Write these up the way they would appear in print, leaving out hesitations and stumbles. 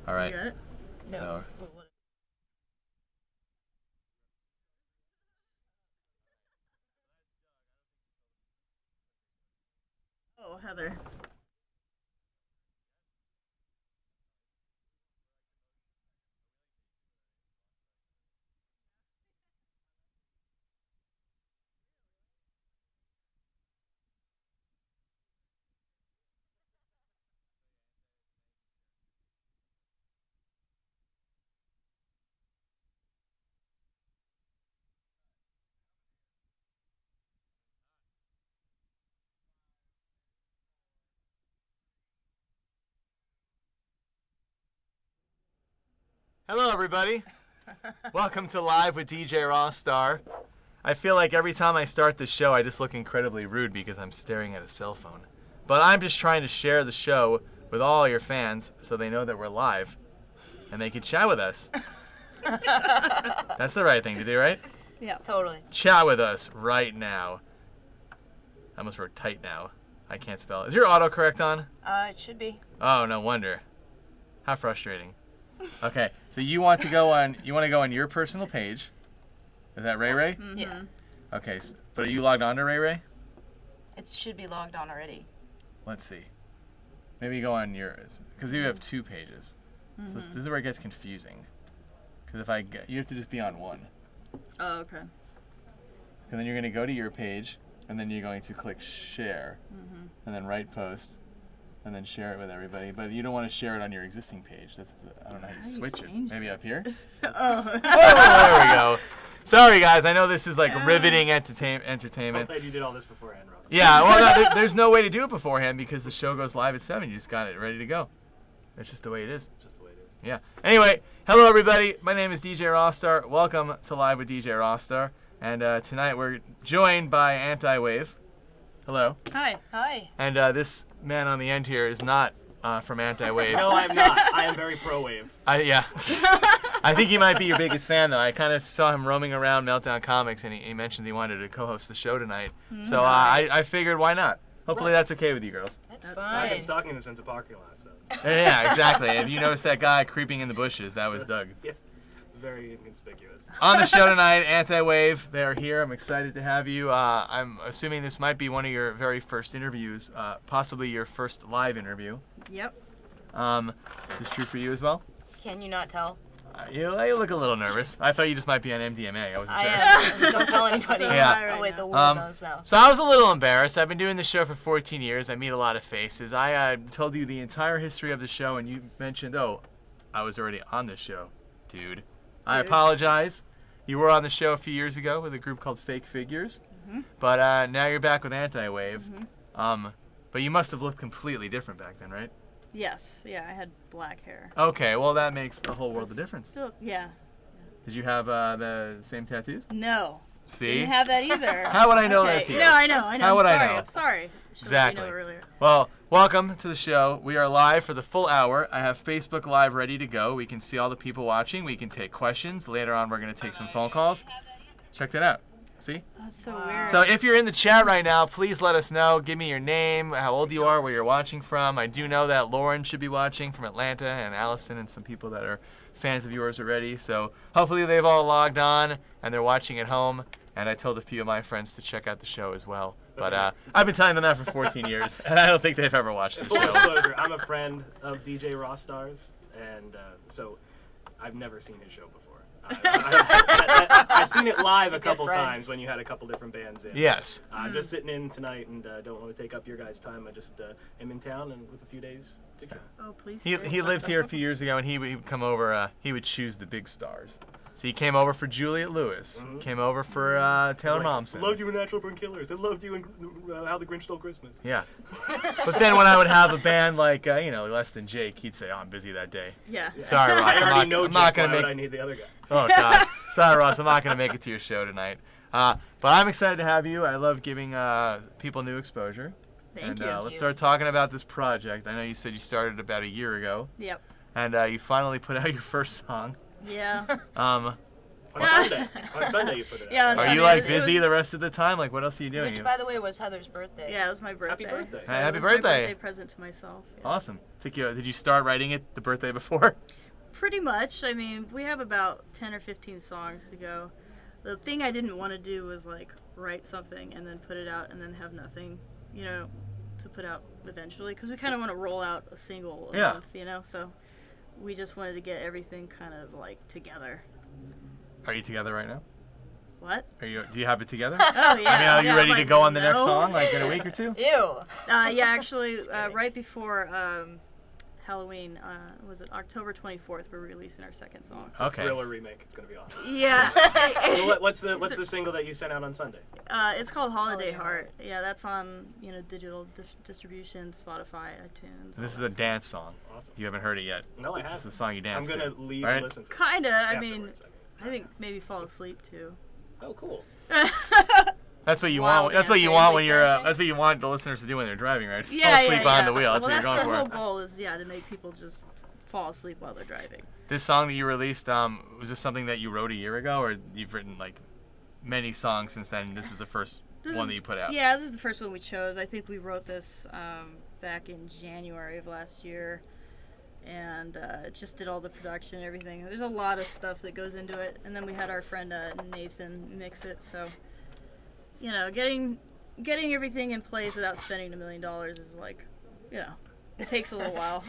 All right. You got it? No. So, Oh, Heather. hello, everybody. Welcome to Live with DJ Rossstar. I feel like every time I start the show, I just look incredibly rude because I'm staring at a cell phone. But I'm just trying to share the show with all your fans so they know that we're live and they can chat with us. That's the right thing to do, right? Yeah. Totally. Chat with us right now. I almost wrote tight now. I can't spell it. Is your autocorrect on? It should be. Oh, no wonder. How frustrating. Okay, so you want to go on your personal page. Is that Ray Ray? Mm-hmm. Yeah. Okay, but are you logged on to Ray Ray? It should be logged on already. Let's see. Maybe go on yours, because you have two pages. So this is where it gets confusing. Because you have to just be on one. Oh, okay. And then you're going to go to your page, and then you're going to click share, and then write post, and then share it with everybody. But you don't want to share it on your existing page. I don't know how you switch it. Maybe up here? Oh. There we go. Sorry, guys. I know this is like riveting entertainment. I'm glad you did all this beforehand, Ross. Yeah, well, there's no way to do it beforehand because the show goes live at 7. You just got it ready to go. That's just the way it is. It's just the way it is. Yeah. Anyway, hello, everybody. My name is DJ Rossstar. Welcome to Live with DJ Rossstar. And tonight we're joined by Antiwave. Hello. Hi. Hi. And this man on the end here is not from Antiwave. No, I'm not. I am very pro-wave. Yeah. I think he might be your biggest fan, though. I kind of saw him roaming around Meltdown Comics, and he mentioned he wanted to co-host the show tonight. So I figured, why not? Hopefully that's okay with you girls. That's I've fine. been stalking him since the parking lot, so it's Yeah, exactly. If you noticed that guy creeping in the bushes, that was Doug. very inconspicuous. On the show tonight, Antiwave, they're here. I'm excited to have you. I'm assuming this might be one of your very first interviews, possibly your first live interview. Yep. Is this true for you as well? Can you not tell? You look a little nervous. I thought you just might be on MDMA. I wasn't sure. I am. Don't tell anybody. So Yeah. high right Oh, wait, now. the world knows now. So I was a little embarrassed. I've been doing this show for 14 years. I meet a lot of faces. I told you the entire history of the show, and you mentioned, oh, I was already on the show, dude. I apologize. You were on the show a few years ago with a group called Fake Figures, but now you're back with Antiwave. But you must have looked completely different back then, right? Yes. Yeah, I had black hair. Okay, well that makes the whole world of difference. Still, yeah. Did you have the same tattoos? No. See? Didn't have that either. How would I know Okay. that's you? No, I know. How would I know? I'm sorry. Should've Exactly. let you know earlier. Well, welcome to the show. We are live for the full hour. I have Facebook Live ready to go. We can see all the people watching. We can take questions. Later on, we're going to take some phone calls. Check that out. See? That's so weird. So if you're in the chat right now, please let us know. Give me your name, how old you are, where you're watching from. I do know that Lauren should be watching from Atlanta, and Allison and some people that are fans of yours already. So hopefully they've all logged on and they're watching at home. And I told a few of my friends to check out the show as well. But I've been telling them that for 14 years, and I don't think they've ever watched the Full show. disclosure, I'm a friend of DJ Rossstar's, and so I've never seen his show before. I've seen it live a a good couple friend. times when you had a couple different bands in. Yes. I'm just sitting in tonight and don't want to take up your guys' time. I just am in town and with a few days to go. Oh, please. He lived here a few years ago, and he would come over. He would choose the big stars. So he came over for Juliet Lewis. Came over for Taylor Momsen. I loved you in Natural Born Killers. I loved you in How the Grinch Stole Christmas. Yeah. But then when I would have a band like, Less Than Jake, he'd say, oh, I'm busy that day. Yeah. Sorry, Ross. I already know I'm not Jake, going why to would I make... need the other guy? Oh, God. Sorry, Ross. I'm not going to make it to your show tonight. But I'm excited to have you. I love giving people new exposure. Thank and you. let's start talking about this project. I know you said you started about a year ago. Yep. And you finally put out your first song. Yeah. On Sunday. On Sunday you put it out. Yeah, on Are Sunday. you like It busy was- the rest of the time? Like, what else are you doing? Which, by the way, was Heather's birthday. Yeah, it was my birthday. Happy birthday. So Hey, it happy was my birthday. birthday present to myself. Yeah. Awesome. Did you start writing it the birthday before? Pretty much. I mean, we have about 10 or 15 songs to go. The thing I didn't want to do was like write something and then put it out and then have nothing, to put out eventually, because we kind of want to roll out a single a Yeah. month, so we just wanted to get everything kind of like together. Are you together right now? What? Do you have it together? Oh yeah. I mean, are you Yeah, ready I'm to like, go on the next no. song, like in a week or two? Ew. Yeah, actually, kidding. right before Halloween, was it October 24th? We're releasing our second song. Okay. Thriller remake. It's gonna be awesome. Yeah. So what's the single that you sent out on Sunday? It's called Holiday Holiday Heart. Yeah, that's on digital distribution, Spotify, iTunes. This is a dance song. Awesome. You haven't heard it yet. No, I This is haven't. a song you I'm dance gonna to. leave right? and listen to it. Kinda. I mean, afterwards, I think maybe fall asleep too. Oh, cool. That's what you While want. That's what you dancing. want when you're. Dancing? That's what you want the listeners to do when they're driving, right? Just Yeah, fall yeah, asleep yeah. behind the wheel. That's well, what you're that's the going whole for. goal is to make people just fall asleep while they're driving. This song that you released, was this something that you wrote a year ago, or you've written like many songs since then? This is the first This one is- that you put out. Yeah, this is the first one we chose. I think we wrote this back in January of last year, and just did all the production and everything. There's a lot of stuff that goes into it, and then we had our friend Nathan mix it. So, getting everything in place without spending $1 million is like, it takes a little while.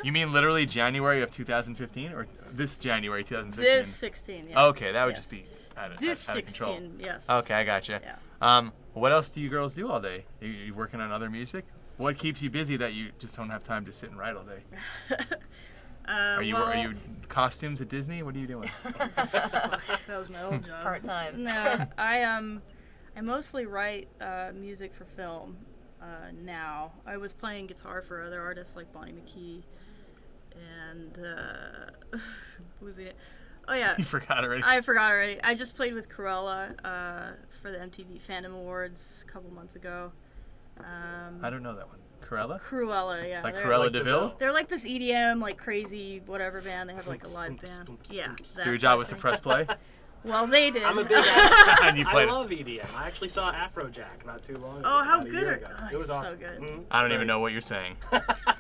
You mean literally January of 2015, or this January 2016? This 16, yeah. Okay, that would Yes. just be out of This control. 16, yes. Okay, I gotcha. Yeah. What else do you girls do all day? You working on other music? What keeps you busy that you just don't have time to sit and write all day? Are you costumes at Disney? What are you doing? That was my old job. Part time. No, I mostly write music for film now. I was playing guitar for other artists like Bonnie McKee and who was it? Oh yeah, You forgot already. I forgot already. I just played with Cruella for the MTV Fandom Awards a couple months ago. I don't know that one. Cruella? Cruella, yeah. Like they're- Cruella Like DeVille? DeVille? They're like this EDM, like crazy whatever band. They have like a Stumps, live stumps, band. stumps, Yeah. stumps. So your that job sort was to of press play? thing. Well, they did. I'm a big And you I played it. love EDM. I actually saw Afrojack not too long ago. Oh, how about a good year are- ago. oh, It was so awesome. good. Mhm. I don't even Very- know what you're saying.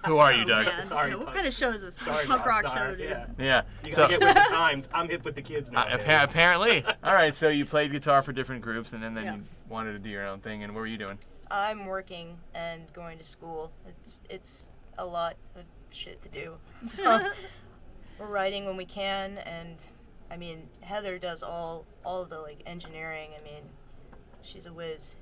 Who are you, Doug? Man, Sorry, what Punk. kind of show is this? Sorry, Punk rock Rossstar. show, dude. Yeah. Yeah. You So gotta get with the times. I'm hip with the kids now. apparently. All right. So you played guitar for different groups, and then Yeah. you wanted to do your own thing. And what were you doing? I'm working and going to school. It's a lot of shit to do. So we're writing when we can, and I mean Heather does all of the like engineering. I mean, she's a whiz.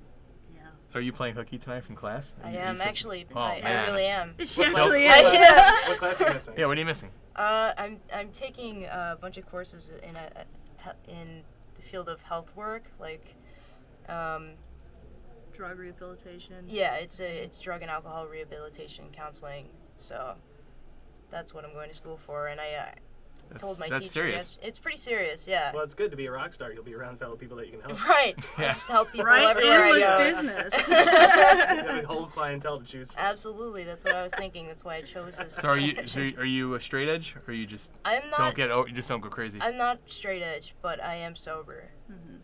Yeah. So are you playing hooky tonight from class? I Are you am supposed to- actually. Oh, I man. really am. She What actually class- is. Yeah. What class are you missing? Yeah. What are you missing? I'm taking a bunch of courses in the field of health work, like Drug rehabilitation. yeah, it's drug and alcohol rehabilitation counseling. So that's what I'm going to school for, and I told my that's teacher. serious. It's pretty serious, yeah. Well, it's good to be a rock star. You'll be around fellow people that you can help. Right. I Yeah. just help people Right? everywhere I Endless go. business. You have a whole clientele to choose from. Absolutely, that's what I was thinking. That's why I chose this. So are you a straight edge, or you just I'm not. you just don't go crazy? I'm not straight edge, but I am sober.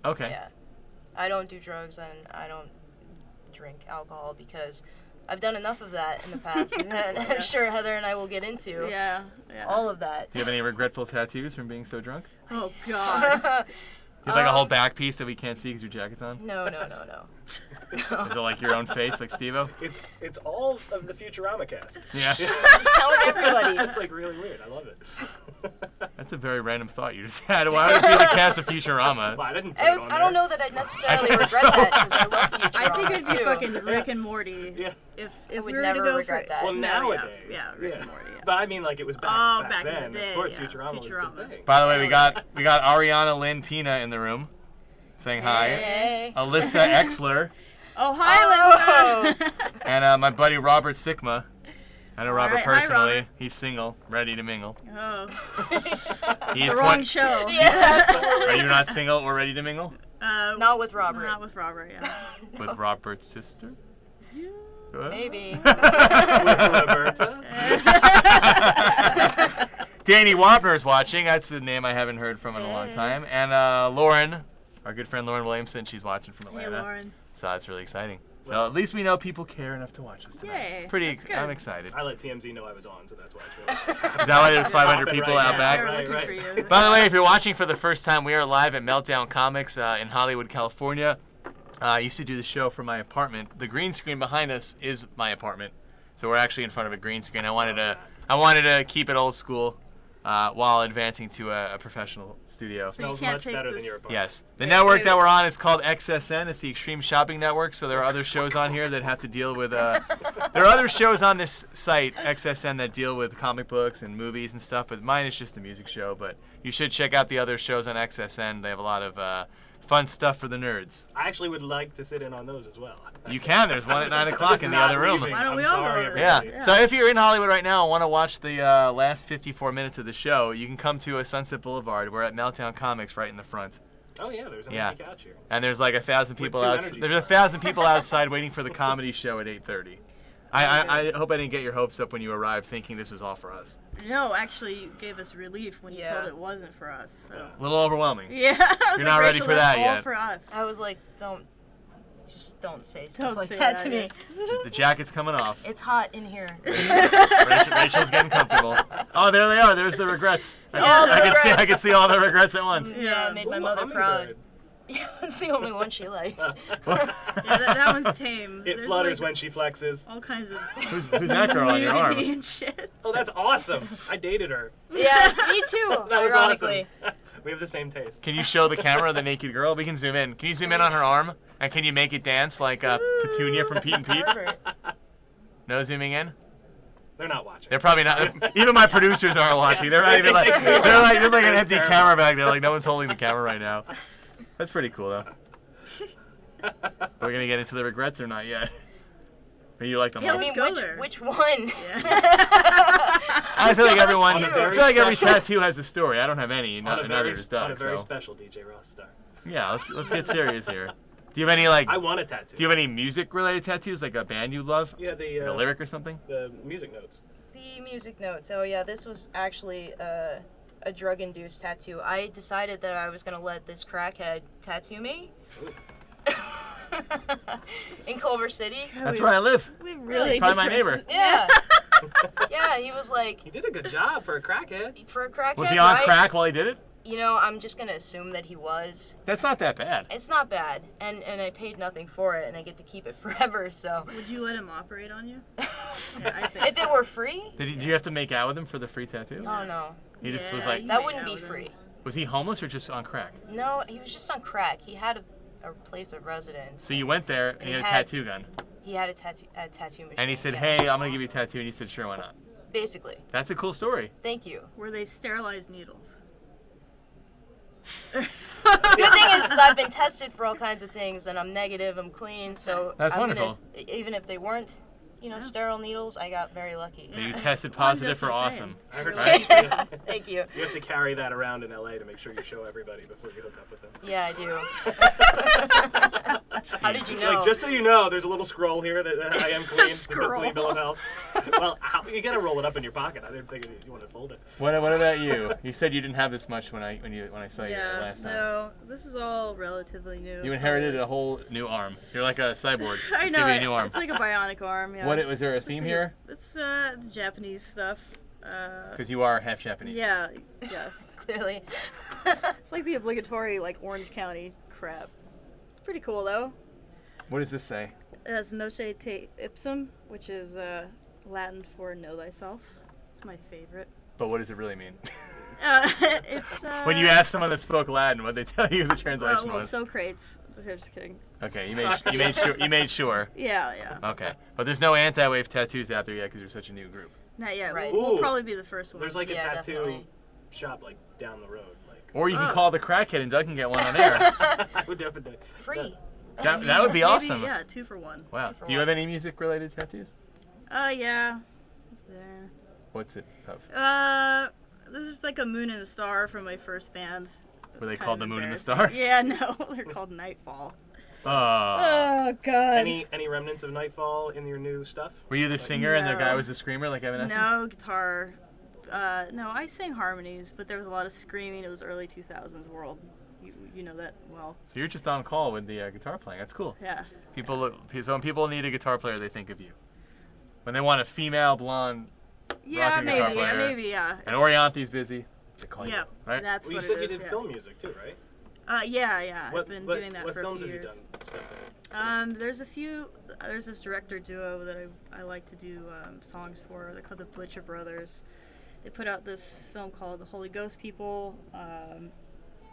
Okay. Yeah. I don't do drugs and I don't drink alcohol because I've done enough of that in the past, and I'm sure Heather and I will get into Yeah. all of that. Do you have any regretful tattoos from being so drunk? Oh God. Do you have like a whole back piece that we can't see because your jacket's on? No. Is it like your own face, like Steve-O? It's all of the Futurama cast. Yeah. Telling everybody. That's like really weird. I love it. That's a very random thought you just had. Why would it be the cast of Futurama? Well, I didn't put it on I don't there. know that I'd necessarily guess regret so. that because I love Futurama I think it'd be too. fucking Rick and Morty. Yeah. If would we were never to go regret for that. Well, No, nowadays. yeah, Rick and Morty. Yeah. But I mean, like it was back, Oh, back, back in then. the day, Of course, yeah. Futurama was Futurama. the thing. By the way, we got Ariana Lynn Pina in the room, saying hi. Hey. Alyssa Exler Oh hi, Lisa. and my buddy Robert Sikma. I know Robert right, hi, personally. Robert. He's single, ready to mingle. Oh, He's the wrong show. Yeah, absolutely. Are you not single or ready to mingle? Not with Robert. Not with Robert. Yeah. With Robert's sister? Maybe. With Roberta. Danny Wapner's watching. That's the name I haven't heard from in a long time. And Lauren, our good friend Lauren Williamson, she's watching from Hey, Atlanta. Lauren. So that's really exciting. So at least we know people care enough to watch us tonight. Yay, that's good. I'm excited. I let TMZ know I was on, so that's why it's really. Is that why there's 500 people Right, out yeah. back? They're Right, looking right. for you. By the way, if you're watching for the first time, we are live at Meltdown Comics in Hollywood, California. I used to do the show from my apartment. The green screen behind us is my apartment, so we're actually in front of a green screen. I wanted to keep it old school while advancing to a professional studio. So you Smells can't much take better than this- your apartment. Yes. The Wait, network wait, that wait. we're on is called XSN. It's the Extreme Shopping Network, so there are other shows on here that have to deal with... there are other shows on this site, XSN, that deal with comic books and movies and stuff, but mine is just a music show. But you should check out the other shows on XSN. They have a lot of fun stuff for the nerds. I actually would like to sit in on those as well. You can. There's one at 9 o'clock in the Not other room. leaving. Why don't I'm we all go sorry, over there? Yeah. everybody. So if you're in Hollywood right now and want to watch the last 54 minutes of the show, you can come to Sunset Boulevard. We're at Meltdown Comics right in the front. Oh yeah, there's an Yeah. empty couch here. And there's like 1,000 people two outside. energy There's stars. 1,000 people outside waiting for the comedy show at 8:30. I hope I didn't get your hopes up when you arrived thinking this was all for us. No, actually, you gave us relief when you Yeah. told it wasn't for us. So. A little overwhelming. Yeah, I was You're like, not ready Rachel, for that's that all yet. for us. I was like, just don't say stuff Don't like say that that, to me. The jacket's coming off. It's hot in here. Rachel's getting comfortable. Oh, there they are. There's the regrets. I can see all the regrets at once. Yeah, I made my Ooh, mother hummingbird. proud. Yeah, it's the only one she likes. Yeah, that one's tame. It There's, flutters like, when she flexes. all kinds of Who's that girl on your arm? nudity and shit. Oh, that's awesome. I dated her. Yeah, me too. That was ironically. awesome. We have the same taste. Can you show the camera the naked girl? We can zoom in. Can you zoom in on her arm? And can you make it dance like Petunia from Pete and Pete? Pervert. No zooming in? They're not watching. They're probably not. Even my producers aren't watching. They're not even like. There's like an empty camera back there. Like no one's holding the camera right now. That's pretty cool though. We're gonna get into the regrets or not yet? Or you like them Yeah, all? I mean, Let's go there. which one? I feel like everyone. On a I very feel like every special- tattoo has a story. I don't have any. on a Neither very, does on a Doug. very So special DJ Rossstar. yeah, let's get serious here. Do you have any like? I want a tattoo. Do you have any music related tattoos? Like a band you love? Yeah, Like a lyric or something? the music notes. The music notes. Oh yeah, this was actually a drug-induced tattoo. I decided that I was gonna let this crackhead tattoo me. In Culver City. That's where I live. We really Probably my depressed- neighbor. Yeah. Yeah, he was like, He did a good job for a crackhead. for a crackhead, Was he on right? crack while he did it? You know, I'm just gonna assume that he was. That's not that bad. It's not bad, and I paid nothing for it, and I get to keep it forever. So, Would you let him operate on you? Yeah, I think if so. it were free, Did you have to make out with him for the free tattoo? oh no, He just was Yeah, like, you that made wouldn't out be with him. free. was he homeless or just on crack? No, he was just on crack. He had a place of residence. So you went there and he had a tattoo gun. He had a tattoo machine. And he said, yeah. hey, I'm going to give you a tattoo. And you said, sure, why not? Basically, That's a cool story. thank you. Were they sterilized needles? The good thing is I've been tested for all kinds of things, and I'm negative. I'm clean, so That's I'm wonderful. Even if they weren't, sterile needles, I got very lucky. You tested Well, I'm positive just for saying. awesome. I heard Right? Thank you. You have to carry that around in LA to make sure you show everybody before you hook up with them. Yeah, I do. How did you know? Like, just so you know, there's a little scroll here that I am clean. Scroll. Clean bill of health. Well, you gotta roll it up in your pocket. I didn't think you want to fold it. What about you? You said you didn't have this much when I saw you Yeah, last time. no, this is all relatively new. You inherited a whole new arm. You're like a cyborg. I Let's know, give you a new arm. it's like a bionic arm. Yeah. What was there a It's theme the- here? It's Japanese stuff. Because you are half Japanese. Yeah, yes. Clearly. It's like the obligatory Orange County crap. Pretty cool though. What does this say? It has noce te ipsum, which is Latin for know thyself. It's my favorite. But what does it really mean? It's When you asked someone that spoke Latin, what they tell you the translation well, was? Socrates. I'm just kidding. Okay, you made sure. Yeah, yeah. Okay, but there's no Antiwave tattoos out there yet because you're such a new group. Not yet. Right. We'll Ooh. probably be the first one. There's like a Yeah, tattoo definitely. shop down the road. Or you can Oh. call the crackhead and Doug can get one on air. I would definitely. Free. That would be Maybe, awesome. Yeah, 2 for 1. Wow. Two for Do you one. have any music related tattoos? Yeah. There. What's it of? This is like a moon and a star from my first band. Were they It's called kind the of Moon and the embarrassing. Star? Yeah, no, they're called Nightfall. Oh. Oh God. Any remnants of Nightfall in your new stuff? Were you the singer and the No. guy was the screamer like Evanescence? No guitar No, I sang harmonies, but there was a lot of screaming. It was early 2000s world. You know that well. So you're just on call with the guitar playing. That's cool. Yeah. So when people need a guitar player, they think of you. When they want a female blonde Yeah, rocking guitar maybe. player, Yeah, maybe. Yeah. and Orianthe's busy, they call Yeah. you, right? That's Well, you what said it you is. did yeah. film music too, right? Yeah. I've been doing that for a films few have years. you done? There's a few. There's this director duo that I like to do songs for. They're called the Butcher Brothers. They put out this film called The Holy Ghost People,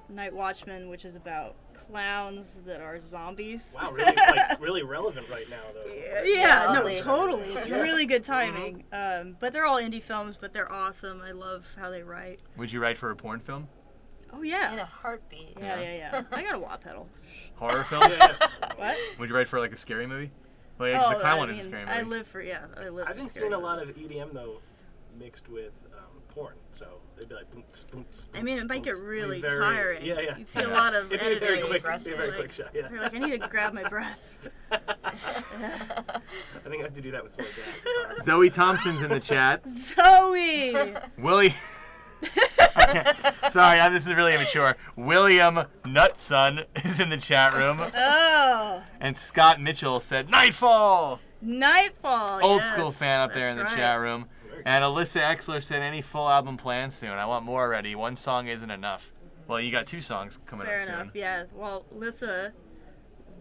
Night Watchman, which is about clowns that are zombies. Wow, really relevant right now, though. Yeah, no, oddly. totally. It's really good timing. But they're all indie films, but they're awesome. I love how they write. Would you write for a porn film? Oh In yeah. a heartbeat. Yeah. I got a wah pedal. Horror film? What? Would you write for like a scary movie? Well, yeah, 'cause the clown one is a mean, scary movie. I live for I live. I've for been scary seeing a lot movies. of EDM though, mixed with porn. So they'd be like, boom, boom, I mean, it might get really very, tiring. Yeah. You'd see a lot of It'd be a very editing. quick, aggressive, quick shot. Yeah. You're like, I need to grab my breath. I think I have to do that with slow jazz. Zoe Thompson's in the chat. Zoe! Willie. Okay. Sorry, this is really immature. William Nutson is in the chat room. Oh! And Scott Mitchell said, Nightfall! Nightfall, Old yes, school fan up there in the that's chat right. room. And Alyssa Exler said, any full album plans soon? I want more already. One song isn't enough. Well, you got 2 songs coming Fair up enough, soon. yeah. Well, Lissa,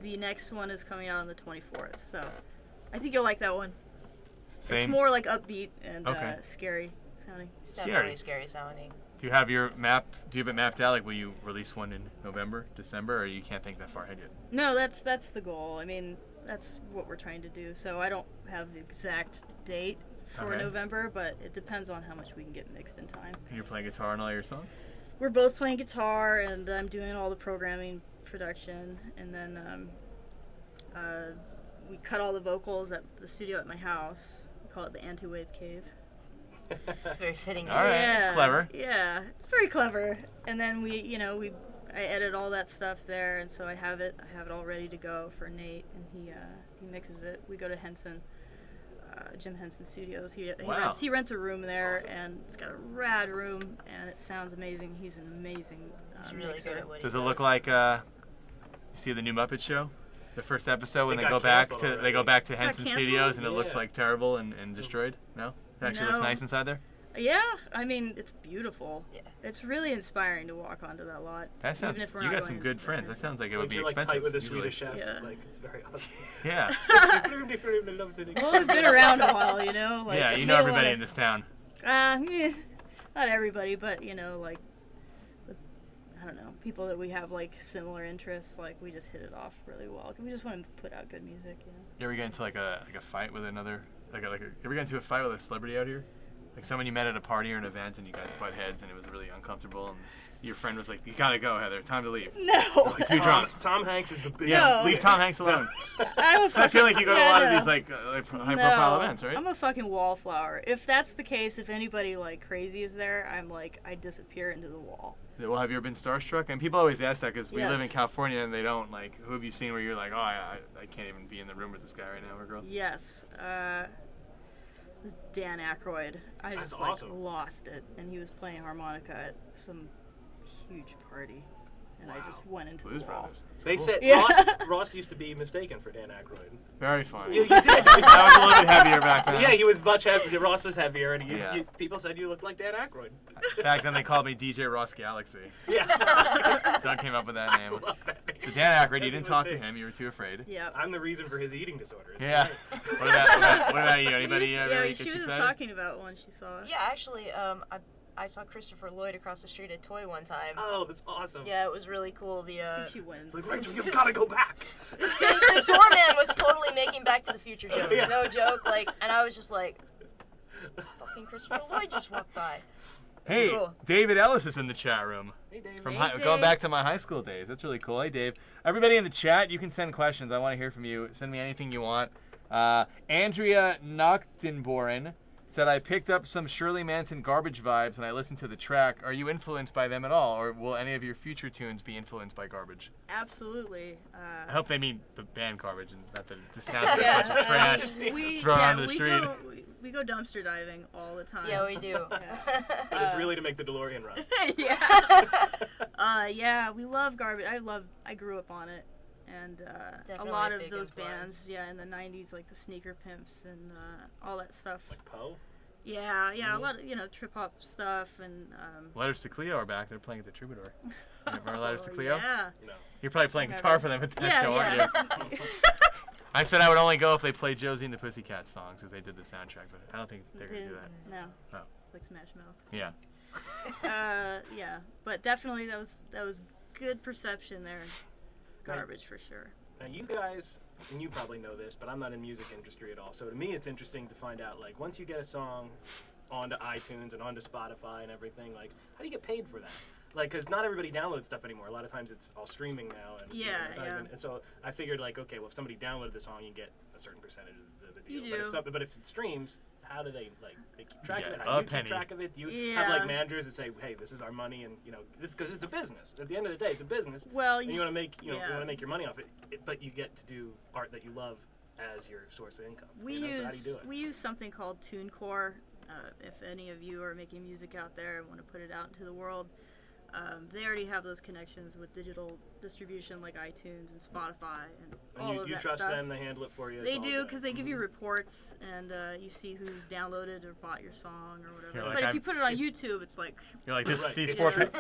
the next one is coming out on the 24th, so I think you'll like that one. Same. It's more like upbeat and Okay. scary sounding. It's Scary. definitely scary sounding. Do you have your map? Do you have it mapped out? Like, will you release one in November, December, or you can't think that far ahead yet? No, that's the goal. I mean, that's what we're trying to do. So I don't have the exact date for Okay. November, but it depends on how much we can get mixed in time. And you're playing guitar on all your songs? We're both playing guitar, and I'm doing all the programming, production, and then we cut all the vocals at the studio at my house. We call it the Antiwave Cave. It's very fitting. All right, it's clever. Yeah, it's very clever. And then I edit all that stuff there, and so I have it all ready to go for Nate, and he mixes it. We go to Jim Henson Studios. Wow. He rents a room there, Awesome. and it's got a rad room, and it sounds amazing. He's an amazing He's really mixer. good at what he Does does. it look like you see the new Muppet Show? The first episode when It they got go back canceled to already. Henson canceled? Studios and it looks Yeah. like terrible and destroyed? No? It actually looks No. nice inside there? Yeah, I mean, it's beautiful. Yeah. It's really inspiring to walk onto that lot. That sounds, even if we're you not got some going good into friends. That sounds like it would be You're like expensive. tight with a usually. Swedish chef. Yeah. Like it's very awesome. Yeah. Well, I've been around a while, you know. Like, Yeah, you know they everybody wanna- in this town. Not everybody, but like, I don't know, people that we have like similar interests. Like we just hit it off really well. We just want to put out good music, you know. You ever get into like a fight with another you ever get into a fight with a celebrity out here? Like someone you met at a party or an event and you guys butt heads and it was really uncomfortable and your friend was like, "You gotta go, Heather. Time to leave." No, Like, too drunk. Tom Hanks is the biggest. Yeah, No. leave Tom Hanks alone. I'm a I fucking, feel like you go to a yeah, lot of no. these like high-profile events, right? I'm a fucking wallflower. If that's the case, if anybody like crazy is there, I'm like, I disappear into the wall. Well, have you ever been starstruck? And people always ask that because we live in Yes. California and they don't like. Who have you seen where you're like, oh, I can't even be in the room with this guy right now or girl? Yes. It was Dan Aykroyd. I That's just awesome. lost it, and he was playing harmonica at some huge party, and I just went into Blues the wall. Brothers. That's They cool. said Yeah. Ross used to be mistaken for Dan Aykroyd. Very funny. You did. I was a little bit heavier back then. Yeah, he was much heavier. Ross was heavier, and Yeah. people said you looked like Dan Aykroyd. Back then they called me DJ Ross Galaxy. Yeah. Doug came up with that name. Love that. So Dan Aykroyd, you That's didn't a talk good to thing. him. You were too afraid. Yeah. I'm the reason for his eating disorder. It's Yeah. great. What about you? Anybody really she get you was just excited? talking about one she saw. Yeah, actually, I saw Christopher Lloyd across the street at Toy one time. Oh, that's awesome. Yeah, it was really cool. The I think she wins. It's like, Rachel, you've got to go back. the doorman was totally making Back to the Future jokes. Yeah. No joke. Like, and I was just like, fucking Christopher Lloyd just walked by. Hey, Cool. David Ellis is in the chat room. Hey, Dave. From Hey, going Dave. back to my high school days. That's really cool. Hey, Dave. Everybody in the chat, you can send questions. I want to hear from you. Send me anything you want. Andrea Noctenboren said, I picked up some Shirley Manson Garbage vibes when I listened to the track. Are you influenced by them at all? Or will any of your future tunes be influenced by Garbage? Absolutely. I hope they mean the band Garbage and not the sound of a bunch of trash we thrown yeah, onto the we street. we go dumpster diving all the time. Yeah, we do. Yeah. But it's really to make the DeLorean run. Yeah, we love garbage. I grew up on it, and a Definitely lot a of big those influence. bands, in the '90s, like the Sneaker Pimps and all that stuff. Like Poe? Yeah, a lot of trip hop stuff and. Letters to Cleo are back. They're playing at the Troubadour. You remember Letters to Cleo? Yeah. No. You're probably playing guitar for them at that show, aren't you? Yeah. I said I would only go if they played Josie and the Pussycat songs, because they did the soundtrack, but I don't think they're going to do that. No. Oh. It's like Smash Mouth. Yeah. Yeah, but definitely that was good perception there. Garbage for sure. Now you guys, and you probably know this, but I'm not in music industry at all. So to me, it's interesting to find out, like, once you get a song onto iTunes and onto Spotify and everything, like, how do you get paid for that? Like, because not everybody downloads stuff anymore. A lot of times it's all streaming now. And, it's not even, and so I figured, like, okay, well, if somebody downloaded the song, you get a certain percentage of the deal. You do. But if it streams, how do they, like, they keep track of it? Yeah, How do a you penny. keep track of it? Do you have, like, managers that say, hey, this is our money, and, it's because it's a business. At the end of the day, it's a business. Well, and you want to make, you want to make your money off it, but you get to do art that you love as your source of income. So how do you do it? We use something called TuneCore. If any of you are making music out there and want to put it out into the world, they already have those connections with digital distribution like iTunes and Spotify and all of you that trust stuff. them, they handle it for you. They it's all do good. because they give you reports and you see who's downloaded or bought your song or whatever. You're like, but if I'm- you put it on YouTube, it's like You're like, Right.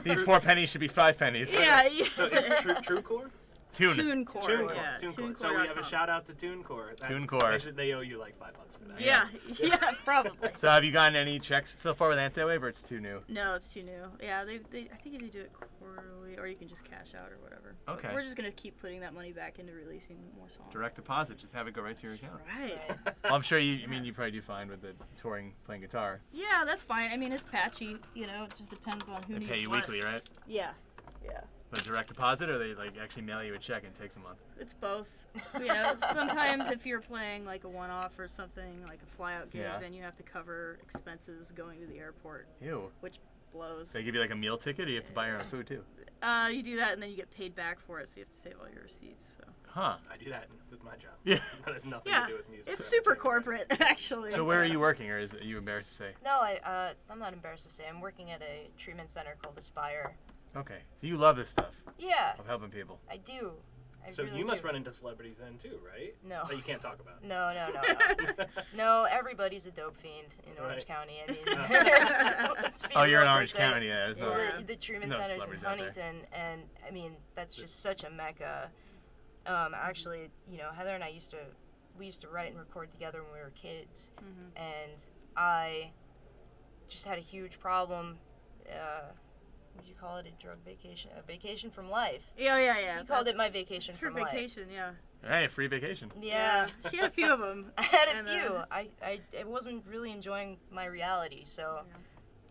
these 4 pennies should be 5 pennies. yeah. So TrueCore? Tune. TuneCore. TuneCore. Yeah, TuneCore. So we have a shout out to TuneCore. TuneCore. They owe you like $5 for that. Yeah, probably. So have you gotten any checks so far with Antiwave, or it's too new? No, it's too new. Yeah, I think they do it quarterly, or you can just cash out or whatever. But Okay. we're just gonna keep putting that money back into releasing more songs. Direct deposit, just have it go right to your account. Right. Well, I'm sure you probably do fine with the touring, playing guitar. Yeah, that's fine. I mean, it's patchy. It just depends on who They needs pay you what. weekly, right? Yeah. Yeah. But direct deposit, or they like actually mail you a check and it takes a month? It's both. Sometimes if you're playing like a one-off or something, like a fly-out gig, Yeah. then you have to cover expenses going to the airport, Ew. which blows. They give you like a meal ticket, or you have to buy your own food too? You do that, and then you get paid back for it, so you have to save all your receipts. So. Huh. I do that with my job. Yeah. That has nothing Yeah, to do with music. it's so super I'm sure. corporate, actually. So where are you working, or are you embarrassed to say? No, I'm not embarrassed to say. I'm working at a treatment center called Aspire. Okay. So you love this stuff Yeah, of helping people. I do. I So really you must do. run into celebrities then too, right? No. That you can't talk about. No. No, everybody's a dope fiend in Orange Right. County. I mean, let's be Oh, you're in real for a Orange second. County, yeah. There's no, Well, the treatment no centers in celebrities out there. Huntington, and I mean that's just such a mecca. Actually, Heather and I used to write and record together when we were kids, and I just had a huge problem. Would you call it a drug vacation? A vacation from life. Yeah. You called it my vacation It's her from life. vacation, yeah. Hey, free vacation. Yeah. She had a few of them. I had a And, few. I wasn't really enjoying my reality, so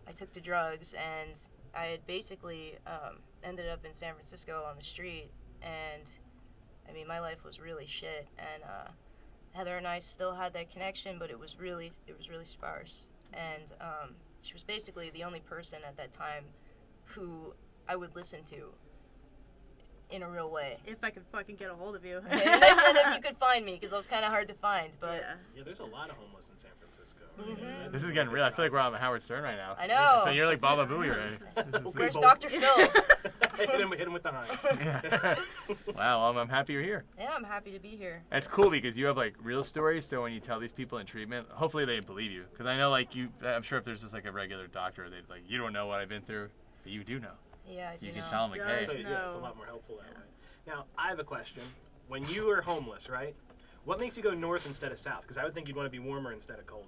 I took to drugs, and I had basically ended up in San Francisco on the street, and I mean my life was really shit, and Heather and I still had that connection, but it was really sparse, and she was basically the only person at that time who I would listen to in a real way. If I could fucking get a hold of you. And if you could find me, because I was kind of hard to find, but. Yeah. Yeah, there's a lot of homeless in San Francisco. Mhm. This is getting real. I feel like we're on Howard Stern right now. I know. So you're like Baba Booey, right? Where's Bold. Dr. Phil? hit him with the hind. Yeah. Wow, well, I'm happy you're here. Yeah, I'm happy to be here. It's cool because you have like real stories, so when you tell these people in treatment, hopefully they believe you. Because I know like I'm sure if there's just like a regular doctor, they'd like, you don't know what I've been through, but you do know. Yeah, I So do you know. can tell them like, Guys, hey, So, yeah, it's a lot more helpful that way. Now, I have a question. When you are homeless, right? What makes you go north instead of south? Because I would think you'd want to be warmer instead of colder.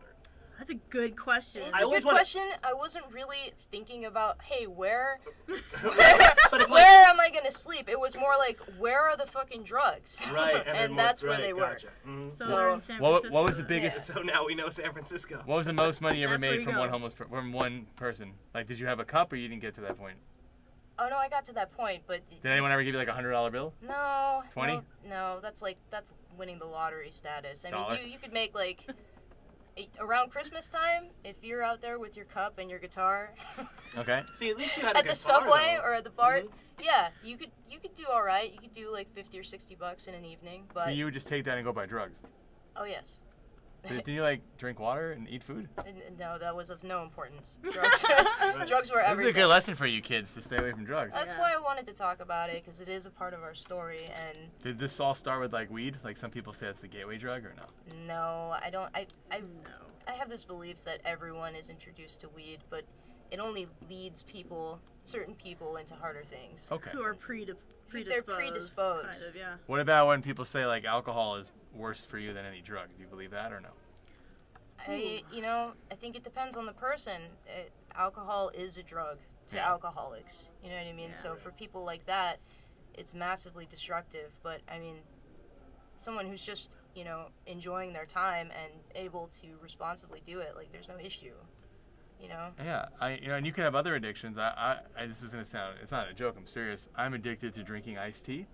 That's a good question. It's I a always good wanna- question. I wasn't really thinking about, hey, where But if, where am I going to sleep? It was more like, where are the fucking drugs? right, and then that's right, where they gotcha. Mhm. So, So- we're in San What Francisco. was the biggest- So now we know San Francisco. what was the most money you ever That's where made you from go. from one person? Like, did you have a cup or you didn't get to that point? Oh, no, I got to that point, but... Did anyone ever give you like a $100 bill? No. 20? No, that's winning the lottery status. I Dollar. mean, you could make like... Around Christmas time, if you're out there with your cup and your guitar Okay. See, at least you had a at the guitar, subway though. or at the bar, Mhm. yeah, you could do all right. You could do like $50 or $60 in an evening, but So you would just take that and go buy drugs? oh yes, Didn't you like drink water and eat food? No, that was of no importance. Drugs, drugs were This is a everything. good lesson for you kids to stay away from drugs. That's why I wanted to talk about it, because it is a part of our story. And Did this all start with like weed? Like some people say it's the gateway drug, or no? no, I don't. I No. have this belief that everyone is introduced to weed, but it only leads certain people into harder things. Okay. Who are predisposed. They're predisposed. Kind of, yeah. What about when people say like alcohol is worse for you than any drug? Do you believe that or no? I think it depends on the person. Alcohol is a drug to Yeah. alcoholics. You know what I mean? Yeah. So for people like that, it's massively destructive. But I mean, someone who's just enjoying their time and able to responsibly do it, like there's no issue. Yeah, and you can have other addictions. This is gonna sound, it's not a joke, I'm serious. I'm addicted to drinking iced tea.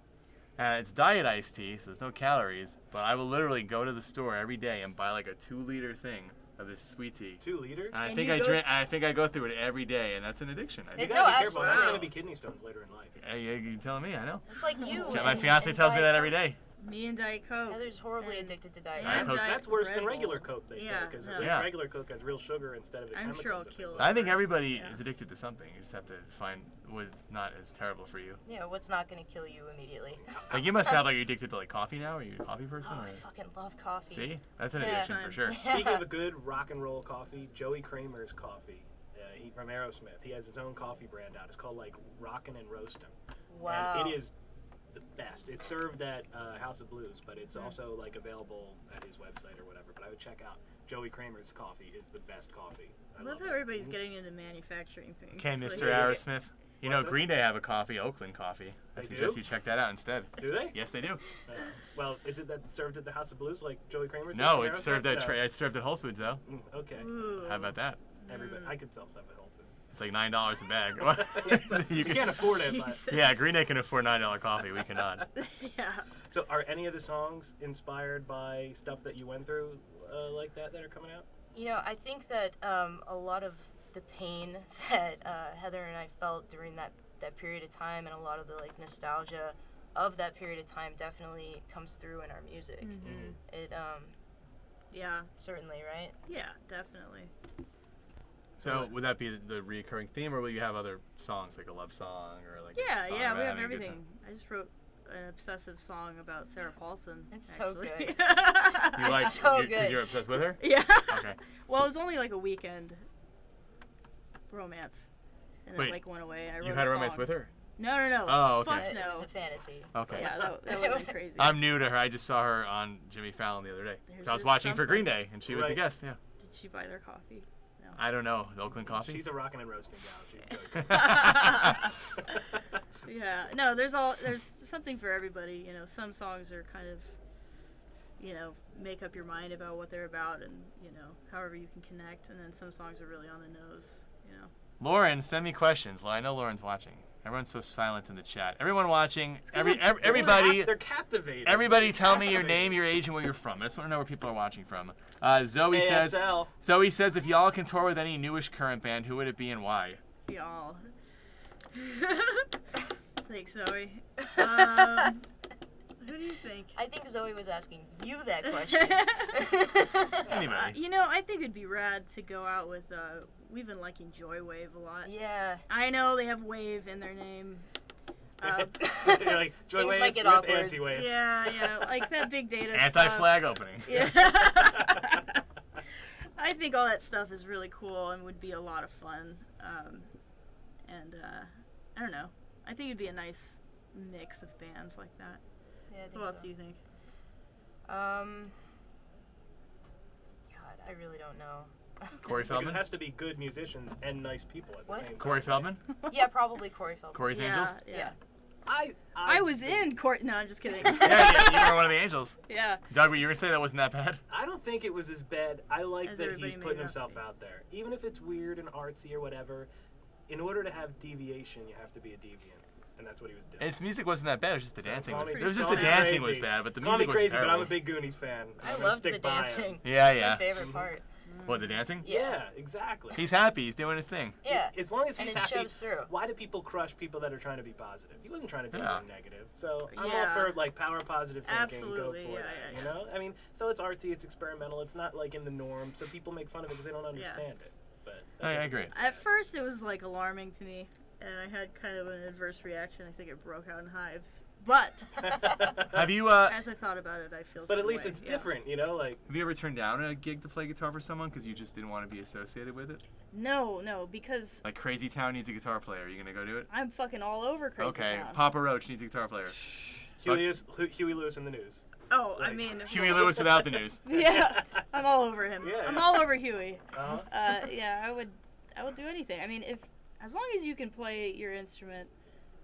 It's diet iced tea, so there's no calories, but I will literally go to the store every day and buy like a 2-liter thing of this sweet tea. 2 liter? And I And think I think I go through it every day, and that's an addiction. I You think. No, gotta be careful. That's absolutely. gonna be kidney stones later in life. You're telling me, I know. It's like you. My and- fiance and tells me Diet that Coke. every day. Me and Diet Coke. Heather's horribly And- addicted to Diet Diet Coke. Coke's- That's worse Red than regular Bull. Coke, they say, Yeah, because no. Yeah. regular Coke has real sugar instead of the I'm chemicals. sure I'll that they kill put it. I think everybody Yeah. is addicted to something. You just have to find what's not as terrible for you. Yeah, what's not going to kill you immediately? Like you must have like, you're addicted to like coffee now. Are you a coffee person? Oh, or? I fucking love coffee. See, that's an Yeah. addiction for sure. Speaking of a good rock and roll coffee, Joey Kramer's coffee. He from Aerosmith. He has his own coffee brand out. It's called like Rockin' and Roastin'. Wow. And it is the best. It's served at House of Blues, but it's also like available at his website or whatever. But I would check out Joey Kramer's coffee. Is the best coffee. I love how it. everybody's getting into manufacturing things. Okay, Like- Mr. Aerosmith. You know, What's up? Green Day have a coffee, Oakland coffee. I They suggest do? you check that out instead. Do they? Yes, they do. Well, is it that served at the House of Blues like Joey Kramer's? No, is it's Aerosmith? served at No. it's served at Whole Foods though. Okay. Ooh. How about that? Everybody, I could sell stuff at Whole Foods. It's like $9 a bag. You you can, can't afford it, but Jesus. yeah, Green Day can afford $9 coffee. We cannot. Yeah. so are any of the songs inspired by stuff that you went through like that are coming out? I think that a lot of the pain that Heather and I felt during that period of time, and a lot of the like nostalgia of that period of time, definitely comes through in our music. Mm-hmm. It Yeah. certainly, right? Yeah, definitely. So would that be the recurring theme, or will you have other songs like a love song or like a Yeah, song yeah, about we have having a good everything. time? I just wrote an obsessive song about Sarah Paulson. It's so actually. good. You like so you, 'cause good. you're obsessed with her? Yeah. Okay. Well, it was only like a weekend romance, and then Wait, like went away. I wrote You had a romance song. with her? No, no, no. Oh, okay. Fuck It no. was a fantasy. Okay. Yeah, that would have been crazy. I'm new to her. I just saw her on Jimmy Fallon the other day. There's So I was just watching for Green something. Day, and she was the Right. guest. Yeah. Did she buy their coffee? No. I don't know. The Oakland coffee? She's a rockin' and roasting gal. She's good. Yeah. No, there's something for everybody. Some songs are kind of, make up your mind about what they're about, and however you can connect. And then some songs are really on the nose. Lauren, send me questions. Well, I know Lauren's watching. Everyone's so silent in the chat. Everyone watching, everybody, They're captivated. everybody, tell me your name, your age, and where you're from. I just want to know where people are watching from. Zoe says, ASL. if y'all can tour with any newish current band, who would it be and why? Y'all. Thanks, Zoe. Who do you think? I think Zoe was asking you that question. Anybody. I think it'd be rad to go out with. We've been liking Joy Wave a lot. Yeah. I know they have Wave in their name. You're like Joy Things Wave might get with awkward. Antiwave. Yeah, like that big data stuff. Anti-flag opening. Yeah. I think all that stuff is really cool and would be a lot of fun. I don't know. I think it'd be a nice mix of bands like that. Yeah, I think What else so. do you think? God, I really don't know. Corey Because it Feldman? has to be good musicians and nice people at the What? same time. Corey Feldman? Yeah, probably Corey Feldman. Corey's Angels? Yeah. Yeah. I was in court. No, I'm just kidding. Yeah, you were one of the Angels. Yeah. Doug, were you going to say that wasn't that bad? I don't think it was as bad. I like As that everybody he's made putting it out to himself be. out there. Even if it's weird and artsy or whatever, in order to have deviation, you have to be a deviant. And that's what he was doing. Its music wasn't that bad. It was just the dancing. Call me- It was just call the me dancing crazy. was bad, but the Call me music was crazy, terrible. but I'm a big Goonies fan. I I'm gonna loved stick the by him. dancing. Yeah, It's yeah. my favorite part. What, the dancing? Yeah, exactly. He's happy. He's doing his thing. Yeah. As long as And he's it happy. shows through. Why do people crush people that are trying to be positive? He wasn't trying to do Yeah. anything negative. So I'm Yeah. all for like power positive thinking. Absolutely, Go for yeah, that. yeah, You know? I mean, so it's artsy, it's experimental, it's not like in the norm. So people make fun of it because they don't understand it. But I agree. At first, it was like alarming to me, and I had kind of an adverse reaction. I think it broke out in hives. But Have you as I thought about it, I feel. But at some least way, it's yeah. different, you know? Like, have you ever turned down a gig to play guitar for someone because you just didn't want to be associated with it? No, because Like Crazy Town needs a guitar player. Are you gonna go do it? I'm fucking all over Crazy Okay. Town. Papa Roach needs a guitar player. Huey Lewis in the news. Oh, I Like- mean. Huey Lewis without the news. Yeah, I'm all over him. Yeah. I'm all over Huey. Uh-huh. Yeah, I would do anything. I mean, as long as you can play your instrument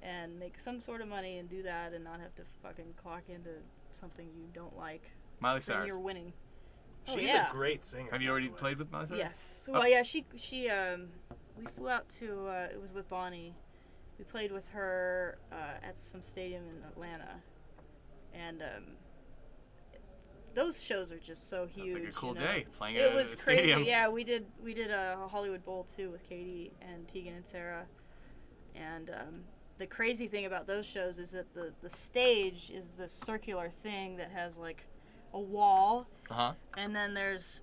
and make some sort of money and do that and not have to fucking clock into something you don't like, Miley then Cyrus. you're winning. Oh, She's yeah. a great singer. Have you by already the way. played with Miley Cyrus? Yes. Oh. Well, yeah, she we flew out to it was with Bonnie. We played with her at some stadium in Atlanta, and those shows are just so huge. That's like a cool you know? day playing It at was a crazy. stadium. Yeah, we did a Hollywood Bowl too with Katie and Tegan and Sarah, and the crazy thing about those shows is that the stage is this circular thing that has like a wall, Uh-huh. and then there's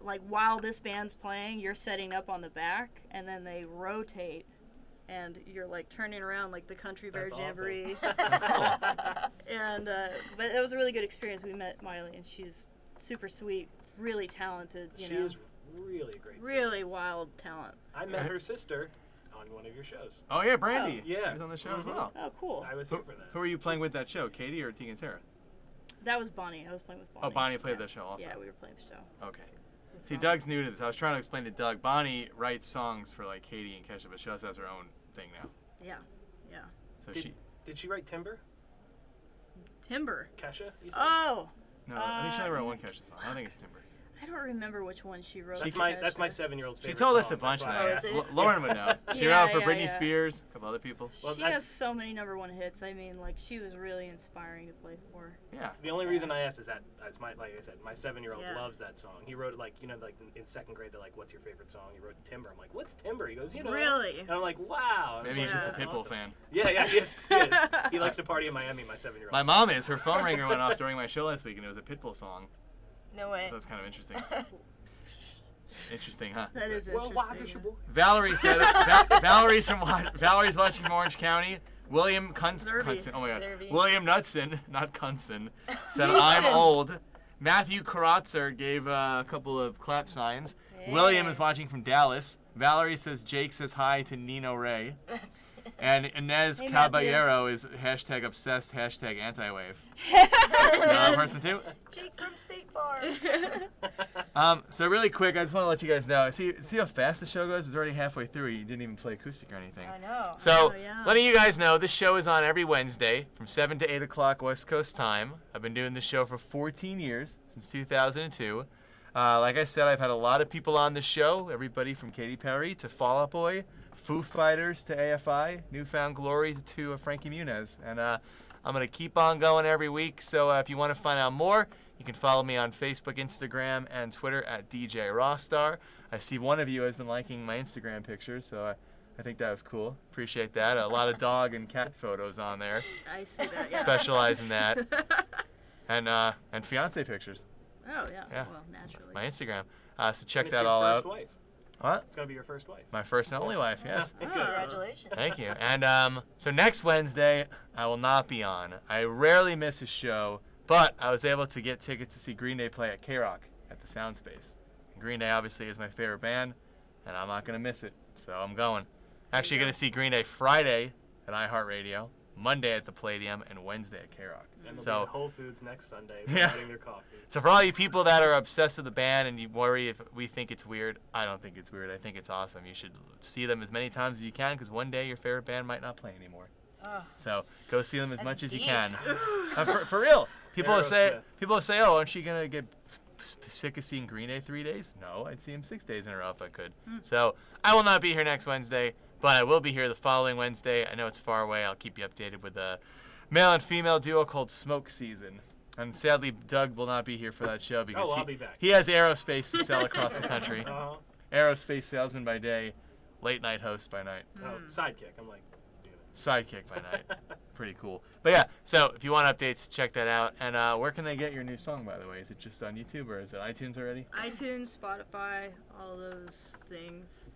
like while this band's playing, you're setting up on the back, and then they rotate. And you're like turning around like the Country Bear That's awesome. Jamboree. And but it was a really good experience. We met Miley, and she's super sweet, really talented. You She know, is really a great singer. really wild talent. I met her sister on one of your shows. Oh yeah, Brandy. Oh, yeah. She was on the show as Mhm. well. Oh, cool. I was Who, here for that. who were you playing with that show? Katie or Tegan Sarah? That was Bonnie. I was playing with Bonnie. Oh, Bonnie played Yeah. that show also. Yeah, we were playing the show. Okay. with See, Bonnie. Doug's new to this. I was trying to explain to Doug. Bonnie writes songs for like Katie and Kesha, but she also has her own thing now. Yeah, yeah. So Did- Did she write Timber? Timber. Kesha? You said? Oh, no, I think she only wrote one Kesha song. I don't think it's Timber. I don't remember which one she wrote. That's for my Kesha. 7-year-old's She favorite told us song, a bunch of that's why I that. is asked. it? Lauren would know. She Yeah, wrote for yeah, Britney yeah. Spears, a couple other people. Well, She that's- has so many #1 hits. I mean, like she was really inspiring to play for. Yeah. The only reason I asked is that, as like I said, my 7-year-old Yeah. loves that song. He wrote it like, you know, like in 2nd grade, they're like, "What's your favorite song?" He wrote Timber. I'm like, "What's Timber?" He goes, "You know." Really? And I'm like, "Wow." Maybe he's just a Yeah. Pitbull awesome. fan. Yeah, he is. He is. He likes to party in Miami. My 7-year-old. My mom is. Her phone ringer went off during my show last week, and it was a Pitbull song. No way. That was kind of interesting. Interesting, huh? That is Well, why interesting. is your boy? Valerie said Valerie's watching from Orange County. William Cunson. Oh my God. Zerby. William Knudsen, not Cunson, said I'm old. Matthew Karatzer gave a couple of clap signs. William is watching from Dallas. Valerie says Jake says hi to Nino Ray. And Inez Hey, Caballero is hashtag obsessed, hashtag antiwave. You know that person too? Jake from State Farm. So really quick, I just want to let you guys know. See how fast the show goes? It's already halfway through. You didn't even play acoustic or anything. I know. So, Oh, yeah. letting you guys know, this show is on every Wednesday from 7 to 8 o'clock West Coast time. I've been doing this show for 14 years, since 2002. Like I said, I've had a lot of people on the show, everybody from Katy Perry to Fall Out Boy, Foo Fighters to AFI, Newfound Glory to Frankie Muniz. And I'm going to keep on going every week, so if you want to find out more, you can follow me on Facebook, Instagram, and Twitter at DJ Rossstar. I see one of you has been liking my Instagram pictures, so I think that was cool. Appreciate that. A lot of dog and cat photos on there. I see that. Yeah. Specialize in that. And fiance pictures. Oh yeah. Yeah. Well, naturally. My Instagram. So check And it's that your all first out. Wife. What? It's gonna be your first wife. My first and only wife, yes. Oh. Congratulations. Thank you. And so next Wednesday, I will not be on. I rarely miss a show, but I was able to get tickets to see Green Day play at K-Rock at the Sound Space. Green Day obviously is my favorite band, and I'm not going to miss it, so I'm going. Actually going to see Green Day Friday at iHeartRadio, Monday at the Palladium, and Wednesday at K-Rock. And they'll be So, at Whole Foods next Sunday Yeah. providing their coffee. so for all you people that are obsessed with the band and you worry if we think it's weird, I don't think it's weird. I think it's awesome. You should see them as many times as you can because one day your favorite band might not play anymore. Oh, So go see them as That's much as you deep. can. For real. People will say, Aerosmith. oh, aren't you gonna get sick of seeing Green Day 3 days? No, I'd see them 6 days in a row if I could. So I will not be here next Wednesday, but I will be here the following Wednesday. I know it's far away. I'll keep you updated with a male and female duo called Smoke Season. And sadly, Doug will not be here for that show because I'll be back. he has aerospace to sell across the country. Uh-huh. Aerospace salesman by day, late night host by night. Oh, sidekick. I'm like, Sidekick by night. Pretty cool. But yeah, so if you want updates, check that out. And where can they get your new song, by the way? Is it just on YouTube or is it iTunes already? iTunes, Spotify, all those things.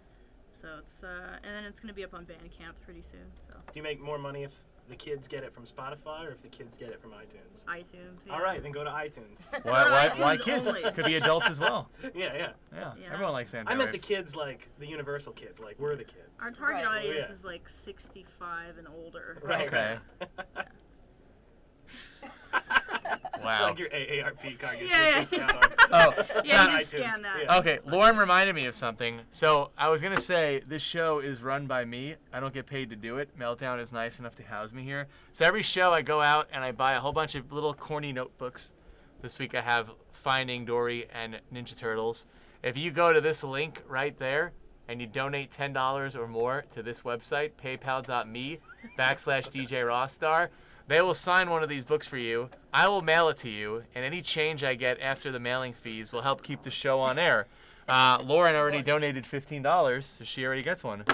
So it's and then it's gonna be up on Bandcamp pretty soon. So do you make more money if the kids get it from Spotify or if the kids get it from iTunes? iTunes. Yeah. All right, then go to iTunes. Why iTunes kids? only. Could be adults as well. Yeah. Yeah, Yeah. everyone likes Antiwave. I meant the kids, like the universal kids, like we're the kids. Our target Right. audience Yeah. is like 65 and older. Right. Okay. Wow. Like your AARP card gets Yeah. a discount on. Oh, it's Yeah, not- you just scan that. Yeah. Okay, Lauren reminded me of something. So I was gonna say this show is run by me. I don't get paid to do it. Meltdown is nice enough to house me here. So every show I go out and I buy a whole bunch of little corny notebooks. This week I have Finding Dory and Ninja Turtles. If you go to this link right there and you donate $10 or more to this website, paypal.me/DJ Rossstar, they will sign one of these books for you. I will mail it to you, and any change I get after the mailing fees will help keep the show on air. Lauren already donated $15, so she already gets one.